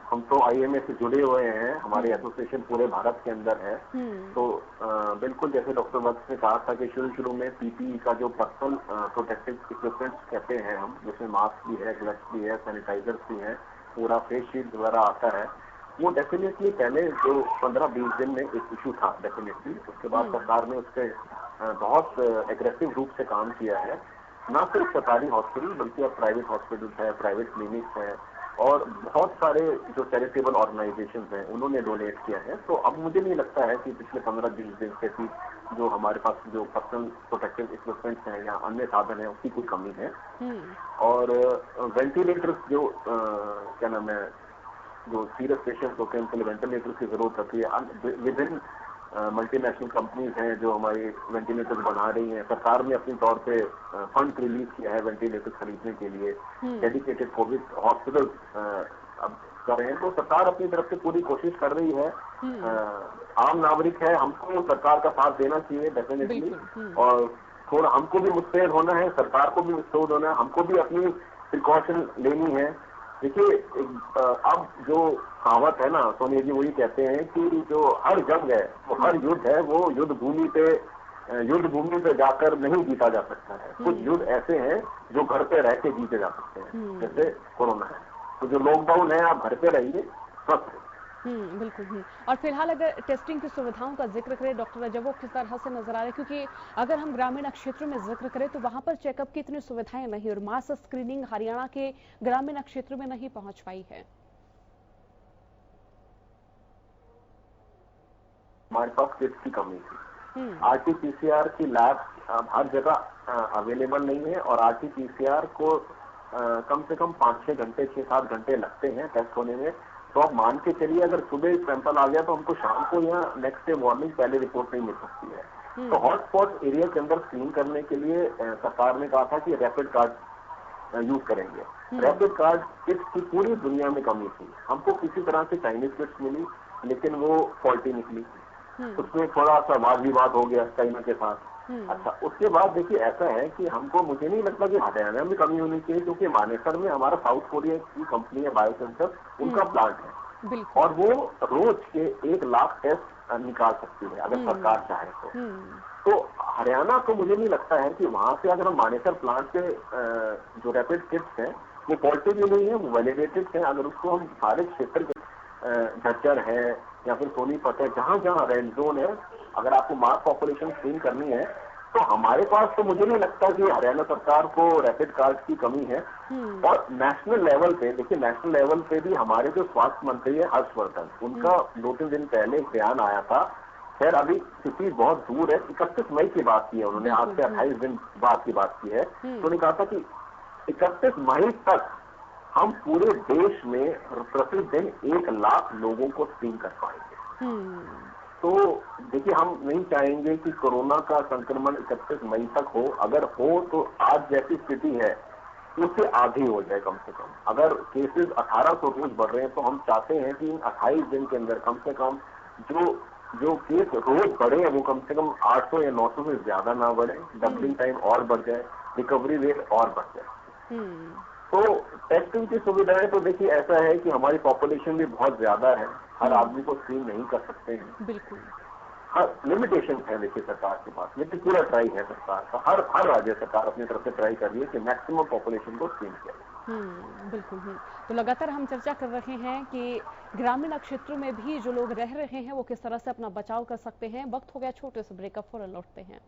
हम तो आईएमए से जुड़े हुए हैं, हमारी एसोसिएशन पूरे भारत के अंदर है। तो बिल्कुल जैसे डॉक्टर वत्स ने कहा था कि शुरू में पीपीई का जो पर्सनल प्रोटेक्टिव इक्विपमेंट्स कहते हैं हम, जिसमें मास्क भी है, ग्लव्स भी है, सैनिटाइजर्स भी है, पूरा फेस शील्ड वगैरह आता है, वो डेफिनेटली पहले जो 15-20 दिन में एक इशू था डेफिनेटली। उसके बाद सरकार ने उस पर बहुत एग्रेसिव रूप से काम किया है, ना सिर्फ सरकारी हॉस्पिटल बल्कि अब प्राइवेट हॉस्पिटल है, प्राइवेट क्लिनिक्स है, और बहुत सारे जो चैरिटेबल ऑर्गेनाइजेशन हैं उन्होंने डोनेट किया है। तो अब मुझे नहीं लगता है कि पिछले 15-20 दिन से भी जो हमारे पास जो पर्सनल प्रोटेक्टिव इक्विपमेंट्स हैं या अन्य साधन है उसकी कोई कमी है। और वेंटिलेटर्स जो क्या नाम है, जो सीरियस पेशेंट्स होते हैं उनके लिए वेंटिलेटर्स की जरूरत होती है। विभिन्न मल्टीनेशनल कंपनीज हैं जो हमारे वेंटिलेटर्स बना रही हैं। सरकार ने अपनी तौर पे फंड रिलीज किया है वेंटिलेटर्स खरीदने के लिए। डेडिकेटेड कोविड हॉस्पिटल अब कर रहे हैं। तो सरकार अपनी तरफ से पूरी कोशिश कर रही है। आम नागरिक है, हमको सरकार का साथ देना चाहिए डेफिनेटली, और थोड़ा हमको भी मुस्तैद होना है, सरकार को भी मुस्तैद होना है, हमको भी अपनी प्रिकॉशन लेनी है। देखिए अब जो कहावत है ना सोनिया जी, वही कहते हैं कि जो हर जंग है, वो हर युद्ध है, वो युद्ध भूमि पे जाकर नहीं जीता जा सकता है। कुछ युद्ध ऐसे हैं जो घर पे रह के जीते जा सकते हैं, जैसे कोरोना है। तो जो लॉकडाउन है, आप घर पे रहिए, स्वस्थ है। बिल्कुल। और फिलहाल अगर टेस्टिंग की सुविधाओं का जिक्र करें डॉक्टर अजय, वो किस तरह से नजर आ रहे हैं? क्योंकि अगर हम ग्रामीण क्षेत्रों में जिक्र करें तो वहां पर चेकअप की इतनी सुविधाएं नहीं, और मास स्क्रीनिंग हरियाणा के ग्रामीण क्षेत्रों में नहीं पहुंच पाई है। हमारे पास किट्स की कमी थी। RT-PCR की लैब हर जगह अवेलेबल नहीं है, और RT-PCR को कम से कम 5-6 घंटे 6-7 घंटे लगते हैं टेस्ट होने में। तो आप मान के चलिए अगर सुबह सैंपल आ गया तो हमको शाम को या नेक्स्ट डे मॉर्निंग पहले रिपोर्ट नहीं मिल सकती है। तो हॉटस्पॉट एरिया के अंदर स्क्रीन करने के लिए सरकार ने कहा था कि रैपिड कार्ड यूज करेंगे। रैपिड कार्ड किट्स की पूरी दुनिया में कमी थी। हमको किसी तरह से चाइनीज किट्स मिली, लेकिन वो फॉल्टी निकली। उसमें थोड़ा सा वाद विवाद हो गया चाइना के साथ। अच्छा, उसके बाद देखिए ऐसा है कि हमको, मुझे नहीं लगता कि हरियाणा में कमी होनी चाहिए, क्योंकि मानेसर में हमारा साउथ कोरिया की कंपनी है बायोसेंसर, उनका प्लांट है, और वो रोज के 1 लाख टेस्ट निकाल सकती है अगर सरकार चाहे तो। हरियाणा को मुझे नहीं लगता है कि वहां से अगर हम मानेसर प्लांट से जो रैपिड किट्स हैं वो पॉजिटिव भी नहीं है, वो वैलिडेटेड है। अगर उसको हम सारे क्षेत्र के झज्जर है या फिर सोनीपत है, जहां जहां रेड जोन है, अगर आपको मास पॉपुलेशन स्क्रीन करनी है तो हमारे पास, तो मुझे नहीं लगता कि हरियाणा सरकार को रैपिड कार्ड की कमी है। और नेशनल लेवल पे देखिए, नेशनल लेवल पे भी हमारे जो स्वास्थ्य मंत्री है हर्षवर्धन, उनका 2-3 दिन पहले एक बयान आया था। खैर अभी स्थिति बहुत दूर है, 31 मई की बात की है उन्होंने, आज से 28 दिन बाद की बात की है। तो उन्होंने कहा था कि 31 मई तक हम पूरे देश में प्रतिदिन 1 लाख लोगों को स्क्रीन कर पाएंगे। तो देखिए, हम नहीं चाहेंगे कि कोरोना का संक्रमण 31 मई तक हो। अगर हो तो आज जैसी स्थिति है उससे आधी हो जाए कम से कम। अगर केसेस 1800 रोज बढ़ रहे हैं तो हम चाहते हैं कि इन 28 दिन के अंदर कम से कम जो केस रोज बढ़े हैं वो कम से कम 800 या 900 से ज्यादा ना बढ़े, डबलिंग टाइम और बढ़ जाए, रिकवरी रेट और बढ़ जाए। तो टेस्टिंग की सुविधाएं तो देखिए ऐसा है कि हमारी पॉपुलेशन भी बहुत ज्यादा है, हर आदमी को स्क्रीन नहीं कर सकते हैं। बिल्कुल, हर लिमिटेशन है देखिए सरकार के पास, लेकिन पूरा ट्राई है सरकार का। हर राज्य सरकार अपनी तरफ से ट्राई कर रही है कि मैक्सिमम पॉपुलेशन को स्क्रीन किया। बिल्कुल। तो लगातार हम चर्चा कर रहे हैं कि ग्रामीण क्षेत्रों में भी जो लोग रह रहे हैं वो किस तरह से अपना बचाव कर सकते हैं। वक्त हो गया छोटे से ब्रेकअप, फौरन लौटते हैं।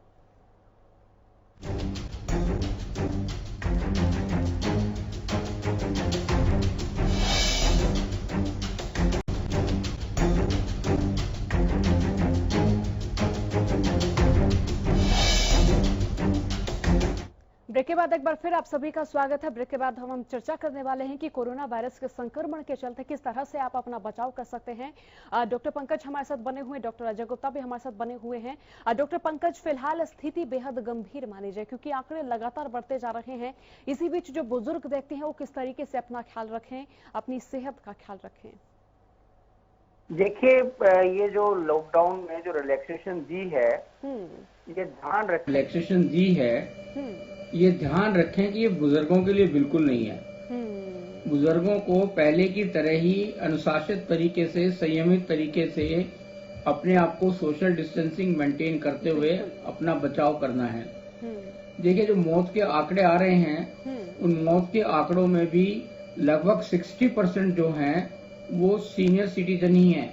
ब्रेक के बाद एक बार फिर आप सभी का स्वागत है। ब्रेक के बाद हम चर्चा करने वाले हैं कि कोरोना वायरस के संक्रमण के चलते किस तरह से आप अपना बचाव कर सकते हैं। डॉक्टर पंकज हमारे साथ बने हुए, डॉक्टर अजय गुप्ता भी हमारे साथ बने हुए हैं। डॉक्टर पंकज, फिलहाल स्थिति बेहद गंभीर मानी जाए क्योंकि आंकड़े लगातार बढ़ते जा रहे हैं। इसी बीच जो बुजुर्ग व्यक्ति हैं वो किस तरीके से अपना ख्याल रखें, अपनी सेहत का ख्याल रखें? देखिए, ये जो लॉकडाउन में जो रिलैक्सेशन दी है, ये ध्यान रखें, रिलैक्सेशन दी है, ये ध्यान रखें कि ये बुजुर्गों के लिए बिल्कुल नहीं है। बुजुर्गों को पहले की तरह ही अनुशासित तरीके से, संयमित तरीके से अपने आप को सोशल डिस्टेंसिंग मेंटेन करते हुए अपना बचाव करना है। देखिए, जो मौत के आंकड़े आ रहे हैं, उन मौत के आंकड़ों में भी लगभग 60% जो हैं वो सीनियर सिटीजन ही हैं।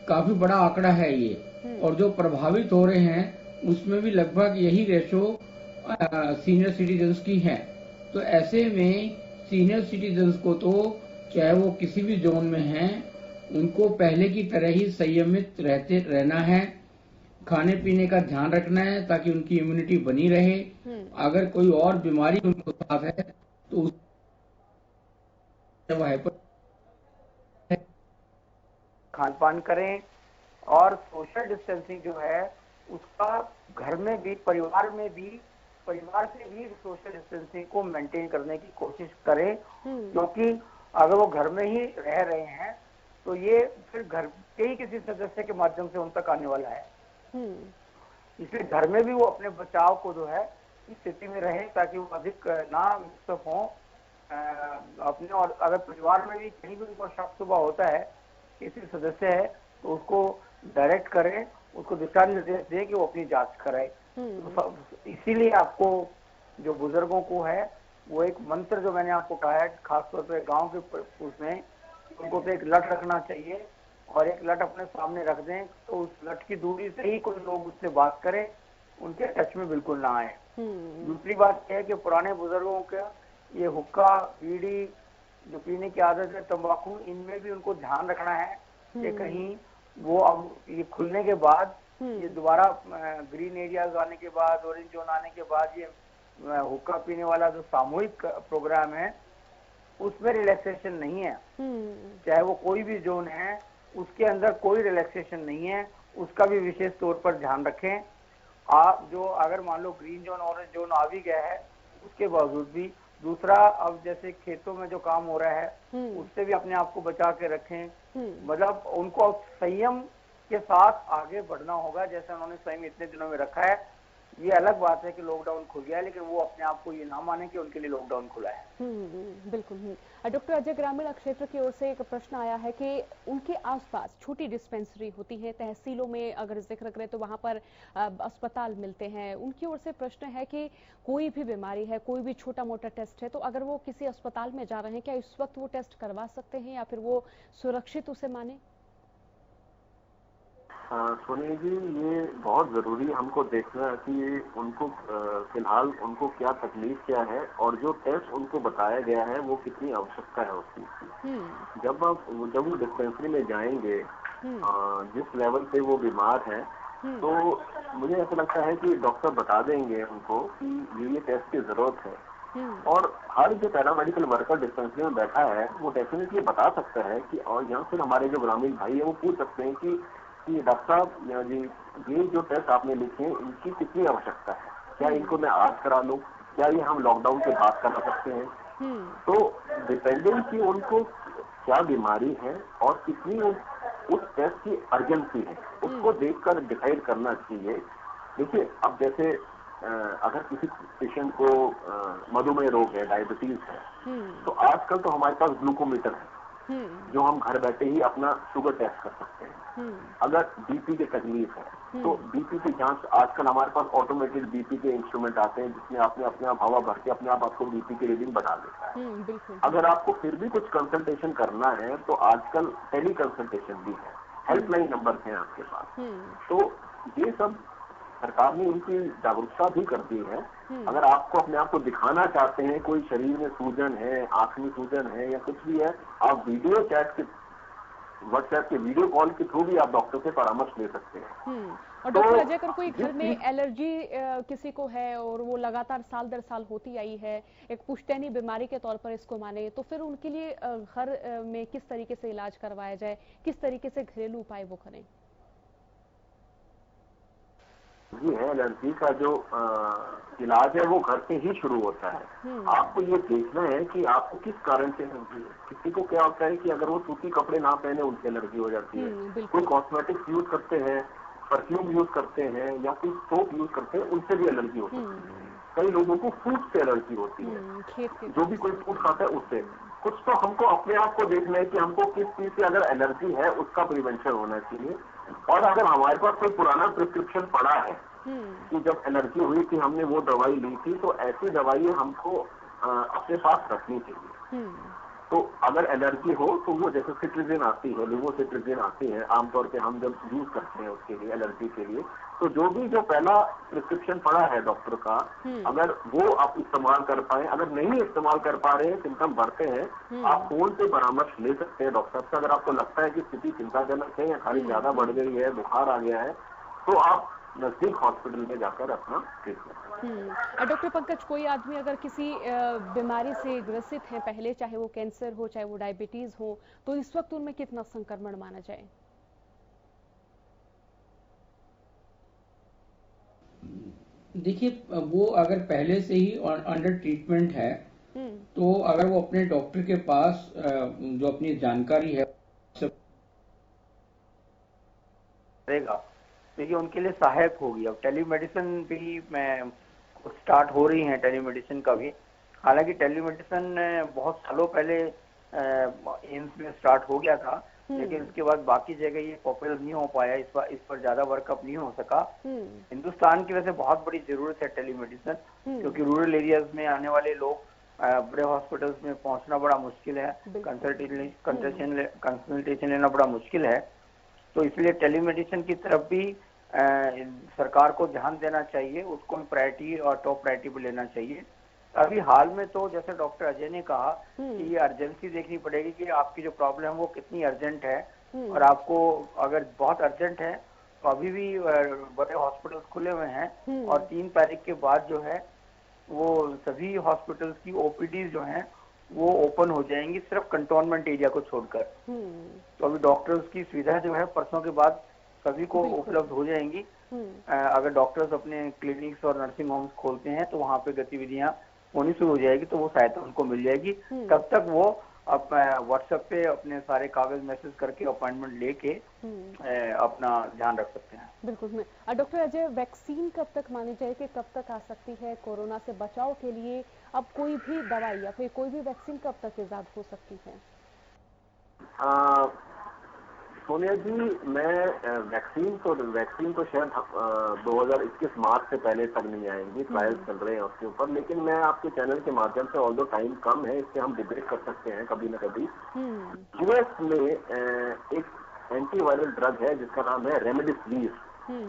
काफी बड़ा आंकड़ा है ये। और जो प्रभावित हो रहे हैं उसमें भी लगभग यही रेशो सीनियर सिटीजन्स की है। तो ऐसे में सीनियर सिटीजन्स को तो चाहे वो किसी भी जोन में हैं, उनको पहले की तरह ही संयमित रहना है, खाने पीने का ध्यान रखना है ताकि उनकी इम्यूनिटी बनी रहे। अगर कोई और बीमारी उनको साथ है तो खान पान करें और सोशल डिस्टेंसिंग जो है उसका घर में भी, परिवार से भी सोशल डिस्टेंसिंग को मेंटेन करने की कोशिश करें, क्योंकि अगर वो घर में ही रह रहे हैं तो ये फिर घर के ही किसी सदस्य के माध्यम से उन तक आने वाला है। इसलिए घर में भी वो अपने बचाव को जो है इस स्थिति में रहे ताकि वो अधिक ना मिक्सअप हो अपने। और अगर परिवार में भी कहीं भी उनको शक शुबा होता है किसी सदस्य है तो उसको डायरेक्ट करें, उसको दिशा निर्देश दें कि वो अपनी जांच कराए। तो इसीलिए आपको जो बुजुर्गों को है वो एक मंत्र जो मैंने आपको कहा है, खासतौर पर गांव के उसमें उनको तो एक लठ रखना चाहिए और एक लठ अपने सामने रख दें तो उस लठ की दूरी से ही कोई लोग उससे बात करें, उनके टच में बिल्कुल ना आए। दूसरी बात यह है कि पुराने बुजुर्गों का ये हुक्का, बीड़ी जो पीने की आदत है, तंबाकू, इनमें भी उनको ध्यान रखना है कि कहीं वो अब ये खुलने के बाद, ये दोबारा ग्रीन एरियाज आने के बाद, ऑरेंज जोन आने के बाद ये हुक्का पीने वाला जो सामूहिक प्रोग्राम है उसमें रिलैक्सेशन नहीं है। चाहे वो कोई भी जोन है उसके अंदर कोई रिलैक्सेशन नहीं है, उसका भी विशेष तौर पर ध्यान रखें। आप जो अगर मान लो ग्रीन जोन, ऑरेंज जोन आ भी गया है उसके बावजूद भी, दूसरा अब जैसे खेतों में जो काम हो रहा है उससे भी अपने आप को बचा के रखें। मतलब उनको संयम के साथ आगे बढ़ना होगा जैसे उन्होंने संयम इतने दिनों में रखा है। ये अलग बात है कि लॉकडाउन खुल गया है, लेकिन वो अपने आप को ये ना माने कि उनके लिए लॉकडाउन खुला है। बिल्कुल। डॉक्टर अजय, ग्रामीण क्षेत्र की ओर से एक प्रश्न आया है कि उनके आसपास छोटी डिस्पेंसरी होती है, तहसीलों में अगर जिक्र करें तो वहां पर अस्पताल मिलते हैं। उनकी ओर से प्रश्न है कि कोई भी बीमारी है, कोई भी छोटा मोटा टेस्ट है, तो अगर वो किसी अस्पताल में जा रहे हैं, क्या इस वक्त वो टेस्ट करवा सकते हैं या फिर वो सुरक्षित उसे माने? सोनिया जी, ये बहुत जरूरी हमको देखना है कि उनको फिलहाल उनको क्या तकलीफ क्या है और जो टेस्ट उनको बताया गया है वो कितनी आवश्यकता है उस चीज की। जब वो डिस्पेंसरी में जाएंगे, जिस लेवल पे वो बीमार है, तो मुझे ऐसा लगता है कि डॉक्टर बता देंगे उनको कि ये टेस्ट की जरूरत है। और हर जो पैरामेडिकल वर्कर डिस्पेंसरी में बैठा है वो डेफिनेटली बता सकता है कि, और यहाँ फिर हमारे जो ग्रामीण भाई है वो पूछ सकते हैं कि डॉक्टर साहब जी, ये जो टेस्ट आपने लिखे हैं इनकी कितनी आवश्यकता है, क्या इनको मैं आज करा लूं, क्या ये हम लॉकडाउन के बाद करा सकते हैं। तो डिपेंडेंट की उनको क्या बीमारी है और कितनी उस टेस्ट की अर्जेंसी है उसको देखकर डिसाइड करना चाहिए। देखिए, अब जैसे अगर किसी पेशेंट को मधुमेह रोग है, डायबिटीज है, तो आजकल तो हमारे पास ग्लूकोमीटर है जो हम घर बैठे ही अपना शुगर टेस्ट कर सकते हैं। अगर बीपी की तकलीफ है तो बीपी की जांच, आजकल हमारे पास ऑटोमेटेड बीपी के इंस्ट्रूमेंट आते हैं जिसमें आपने अपने आप हवा भर के अपने आप आपको बीपी की रीडिंग बता देता है। अगर आपको फिर भी कुछ कंसल्टेशन करना है तो आजकल टेली कंसल्टेशन भी है, हेल्पलाइन नंबर हैं आपके पास। तो ये सब सरकार ने इनकी जागरूकता भी कर दी है। अगर आपको अपने आप को दिखाना चाहते हैं, कोई शरीर में सूजन है, आंख में सूजन है या कुछ भी है, आप वीडियो चैट के, व्हाट्सएप के वीडियो कॉल के थ्रू भी आप डॉक्टर से परामर्श ले सकते हैं। और डॉक्टर अजय, अगर कोई घर में एलर्जी किसी को है और वो लगातार साल दर साल होती आई है, एक पुश्तैनी बीमारी के तौर पर इसको माने, तो फिर उनके लिए घर में किस तरीके से इलाज करवाया जाए, किस तरीके से घरेलू उपाय वो करें? जी है, एलर्जी का जो इलाज है वो घर से ही शुरू होता है। आपको ये देखना है कि आपको किस कारण से एलर्जी है। किसी को क्या होता है कि अगर वो सूती कपड़े ना पहने उनसे एलर्जी हो जाती है, कोई कॉस्मेटिक्स यूज करते हैं, परफ्यूम यूज करते हैं या कोई सोप यूज करते हैं, उनसे भी एलर्जी हो सकती है। कई लोगों को फूड से एलर्जी होती है, जो भी कोई फूड खाता है उससे। कुछ तो हमको अपने आप को देखना है कि हमको किस चीज से अगर एलर्जी है उसका प्रिवेंशन होना चाहिए। और अगर हमारे पास कोई पुराना प्रिस्क्रिप्शन पड़ा है कि जब एलर्जी हुई थी हमने वो दवाई ली थी, तो ऐसी दवाई हमको अपने पास रखनी चाहिए। तो अगर एलर्जी हो तो वो जैसे सिट्रिजिन आती है, लिवोसिट्रिजिन आती है, आमतौर पे हम जब यूज करते हैं उसके लिए, एलर्जी के लिए, तो जो पहला प्रिस्क्रिप्शन पड़ा है डॉक्टर का, अगर वो आप इस्तेमाल कर पाए, अगर नहीं इस्तेमाल कर पा रहे हैं, सिम्टम बढ़ते हैं, आप फोन पे परामर्श ले सकते हैं डॉक्टर से। अगर आपको लगता है कि स्थिति चिंताजनक है या खाली ज्यादा बढ़ गई है, बुखार आ गया है, तो आप नजदीक हॉस्पिटल में जाकर अपना ट्रीटमेंट। डॉक्टर पंकज, कोई आदमी अगर किसी बीमारी से ग्रसित है पहले, चाहे वो कैंसर हो, चाहे वो डायबिटीज हो, तो इस वक्त उनमें कितना संक्रमण माना जाए? देखिए, वो अगर पहले से ही अंडर ट्रीटमेंट है, तो अगर वो अपने डॉक्टर के पास जो अपनी जानकारी है रहेगा, देखिए उनके लिए सहायक होगी। अब टेलीमेडिसिन भी स्टार्ट हो रही है, टेलीमेडिसिन का भी। हालांकि टेलीमेडिसिन बहुत सालों पहले एम्स में स्टार्ट हो गया था, लेकिन उसके बाद बाकी जगह ये पॉपुलर नहीं हो पाया, इस पर ज्यादा वर्कअप नहीं हो सका। हिंदुस्तान की वैसे बहुत बड़ी जरूरत है टेलीमेडिसिन, क्योंकि रूरल एरियाज में आने वाले लोग बड़े हॉस्पिटल्स में पहुंचना बड़ा मुश्किल है, कंसल्टेशन लेना बड़ा मुश्किल है। तो इसलिए टेलीमेडिसिन की तरफ भी सरकार को ध्यान देना चाहिए, उसको प्रायोरिटी और टॉप प्रायोरिटी पे लेना चाहिए। अभी हाल में तो जैसे डॉक्टर अजय ने कहा कि ये अर्जेंसी देखनी पड़ेगी कि आपकी जो प्रॉब्लम है वो कितनी अर्जेंट है, और आपको अगर बहुत अर्जेंट है तो अभी भी बड़े हॉस्पिटल्स खुले हुए हैं, और 3 तारीख के बाद जो है वो सभी हॉस्पिटल्स की ओपीडी जो है वो ओपन हो जाएंगी, सिर्फ कंटोनमेंट एरिया को छोड़कर। तो अभी डॉक्टर्स की सुविधा जो है परसों के बाद सभी को उपलब्ध हो जाएंगी। अगर डॉक्टर्स अपने क्लिनिक्स और नर्सिंग होम्स खोलते हैं तो वहाँ पे गतिविधियां होनी शुरू हो जाएगी, तो वो सहायता उनको मिल जाएगी। तब तक वो व्हाट्सएप पे अपने सारे कागज मैसेज करके अपॉइंटमेंट लेके अपना ध्यान रख सकते हैं। बिल्कुल। डॉक्टर अजय, वैक्सीन कब तक मानी जाए कि कब तक आ सकती है कोरोना से बचाव के लिए? अब कोई भी दवाई या फिर कोई भी वैक्सीन कब तक इजाद हो सकती है? सोनिया जी, मैं वैक्सीन तो शायद 2021 मार्च से पहले तक नहीं आएंगी, ट्रायल्स चल रहे हैं उसके ऊपर। लेकिन मैं आपके चैनल के माध्यम से, ऑल्दो टाइम कम है, इससे हम डिबेट कर सकते हैं कभी न कभी। यूएस में एक एंटीवायरल ड्रग है जिसका नाम है रेमडेसिविर।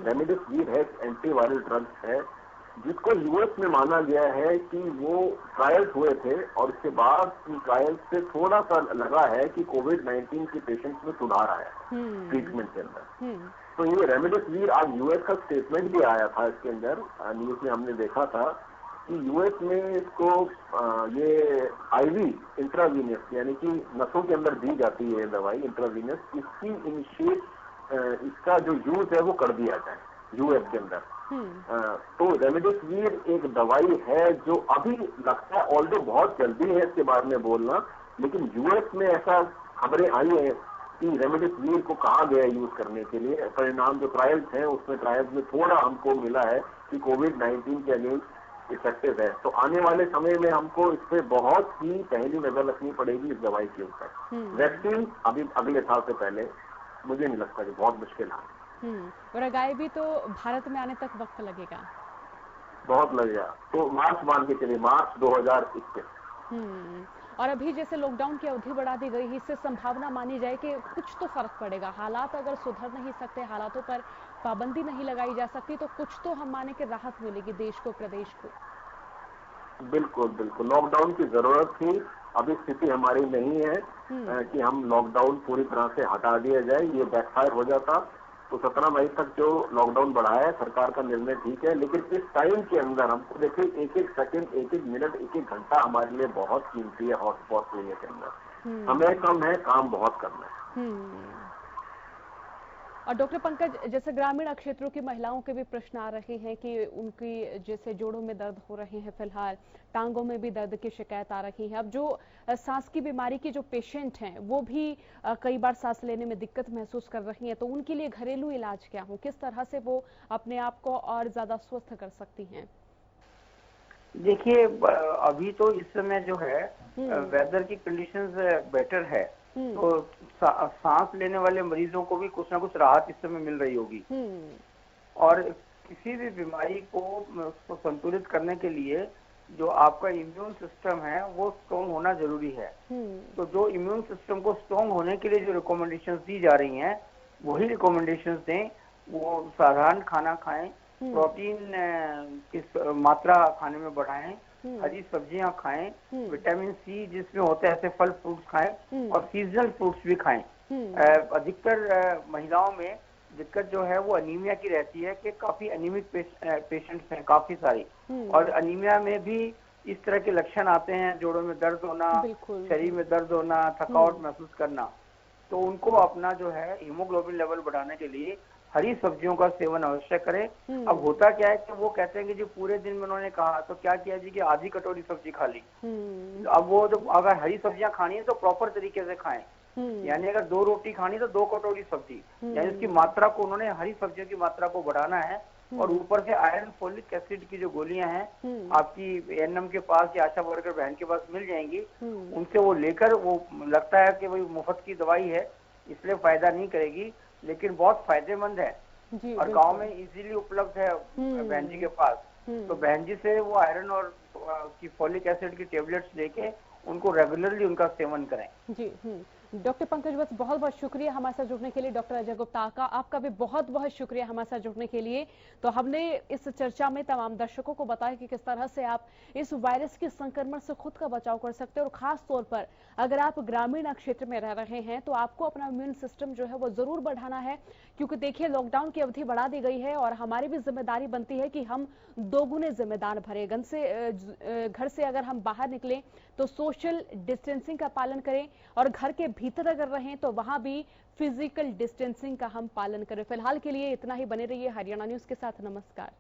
रेमडेसिविर है एंटीवायरल ड्रग है, जिसको यूएस में माना गया है कि वो ट्रायल्स हुए थे, और उसके बाद ट्रायल्स से थोड़ा सा लगा है कि कोविड-19 के पेशेंट्स में सुधार आया ट्रीटमेंट के अंदर। तो ये रेमडेसिविर, आज यूएस का स्टेटमेंट भी आया था इसके अंदर, न्यूज में हमने देखा था कि यूएस में इसको ये आईवी इंट्रावीनस, यानी कि नसों के अंदर दी जाती है दवाई इंट्रावीनस, इसकी इनिशिएट इसका जो यूज है वो कर दिया जाए यूएस के अंदर। तो रेमडेसिविर एक दवाई है जो अभी लगता है, ऑल्दो बहुत जल्दी है इसके बारे में बोलना, लेकिन यूएस में ऐसा खबरें आई है कि रेमडेसिविर को कहा गया यूज करने के लिए। परिणाम जो ट्रायल्स हैं उसमें ट्रायल्स में थोड़ा हमको मिला है कि कोविड-19 के अगेंस्ट इफेक्टिव है। तो आने वाले समय में हमको इस पे बहुत ही पहली नजर रखनी पड़ेगी इस दवाई के ऊपर। वैक्सीन अभी अगले साल से पहले मुझे नहीं लगता कि, बहुत मुश्किल है। और अगाए भी तो भारत में आने तक वक्त लगेगा, बहुत लगेगा। तो मार्च मान के चलिए, मार्च 2021। और अभी जैसे लॉकडाउन की अवधि बढ़ा दी गई है, इससे संभावना मानी जाए कि कुछ तो फर्क पड़ेगा। हालात अगर सुधर नहीं सकते, हालातों पर पाबंदी नहीं लगाई जा सकती, तो कुछ तो हम माने कि राहत मिलेगी देश को, प्रदेश को। बिल्कुल बिल्कुल, लॉकडाउन की जरूरत थी। अभी स्थिति हमारी नहीं है कि हम लॉकडाउन पूरी तरह से हटा दिया जाए, ये बैकफायर हो जाता। तो 17 मई तक जो लॉकडाउन बढ़ाया है सरकार का निर्णय ठीक है, लेकिन इस टाइम के अंदर हमको देखिए, एक एक सेकंड, एक एक मिनट, एक एक घंटा हमारे लिए बहुत कीमती है हॉटस्पॉट एरिया के अंदर। समय कम है, काम बहुत करना है। और डॉक्टर पंकज, जैसे ग्रामीण क्षेत्रों की महिलाओं के भी प्रश्न आ रहे हैं कि उनकी जैसे जोड़ों में दर्द हो रहे हैं, फिलहाल टांगों में भी दर्द की शिकायत आ रही है। अब जो सांस की बीमारी के जो पेशेंट हैं वो भी कई बार सांस लेने में दिक्कत महसूस कर रही हैं, तो उनके लिए घरेलू इलाज क्या हो, किस तरह से वो अपने आप को और ज्यादा स्वस्थ कर सकती हैं? देखिए, अभी तो इस समय जो है वेदर की कंडीशंस बेटर है, तो सांस लेने वाले मरीजों को भी कुछ ना कुछ राहत इस समय मिल रही होगी। और किसी भी बीमारी को उसको संतुलित करने के लिए जो आपका इम्यून सिस्टम है वो स्ट्रॉन्ग होना जरूरी है। तो जो इम्यून सिस्टम को स्ट्रॉन्ग होने के लिए जो रिकमेंडेशंस दी जा रही हैं वही रिकमेंडेशंस दें। वो साधारण खाना खाएं, प्रोटीन की मात्रा खाने में बढ़ाएं, हरी सब्जियां खाएं, विटामिन सी जिसमें होते हैं ऐसे फल फ्रूट्स खाएं और सीजनल फ्रूट्स भी खाएं। अधिकतर महिलाओं में दिक्कत जो है वो अनीमिया की रहती है कि काफी अनीमिक पेशेंट्स हैं काफी सारी, और अनीमिया में भी इस तरह के लक्षण आते हैं, जोड़ों में दर्द होना, शरीर में दर्द होना, थकावट महसूस करना। तो उनको अपना जो है हीमोग्लोबिन लेवल बढ़ाने के लिए हरी सब्जियों का सेवन अवश्य करें। अब होता क्या है कि वो कहते हैं कि जो पूरे दिन में उन्होंने कहा तो क्या किया जी कि आधी कटोरी सब्जी खा ली। अब वो जो अगर हरी सब्जियां खानी है तो प्रॉपर तरीके से खाएं, यानी अगर 2 रोटी खानी तो 2 कटोरी सब्जी, यानी उसकी मात्रा को उन्होंने हरी सब्जियों की मात्रा को बढ़ाना है। और ऊपर से आयरन फोलिक एसिड की जो गोलियां हैं आपकी एएनएम के पास या आशा वर्कर बहन के पास मिल जाएंगी, उनसे वो लेकर, वो लगता है कि वही मुफ्त की दवाई है इसलिए फायदा नहीं करेगी लेकिन बहुत फायदेमंद है और गांव में इजीली उपलब्ध है बहन जी के पास। तो बहन जी से वो आयरन और की फोलिक एसिड की टेबलेट्स लेके उनको रेगुलरली उनका सेवन करें। जी डॉक्टर पंकज वत्स, बहुत बहुत शुक्रिया हमारे साथ जुड़ने के लिए। डॉक्टर अजय गुप्ता का आपका भी बहुत बहुत शुक्रिया हमारे साथ जुड़ने के लिए। तो हमने इस चर्चा में तमाम दर्शकों को बताया कि किस तरह से आप इस वायरस के संक्रमण से खुद का बचाव कर सकते हैं, और खास तौर पर अगर आप ग्रामीण क्षेत्र में रह रहे हैं तो आपको अपना इम्यून सिस्टम जो है वो जरूर बढ़ाना है, क्योंकि देखिए लॉकडाउन की अवधि बढ़ा दी गई है और हमारी भी जिम्मेदारी बनती है कि हम दोगुने जिम्मेदार भरे। घर से अगर हम बाहर निकलें तो सोशल डिस्टेंसिंग का पालन करें, और घर के भीतर अगर रहें तो वहां भी फिजिकल डिस्टेंसिंग का हम पालन करें। फिलहाल के लिए इतना ही, बने रहिए हरियाणा न्यूज के साथ। नमस्कार।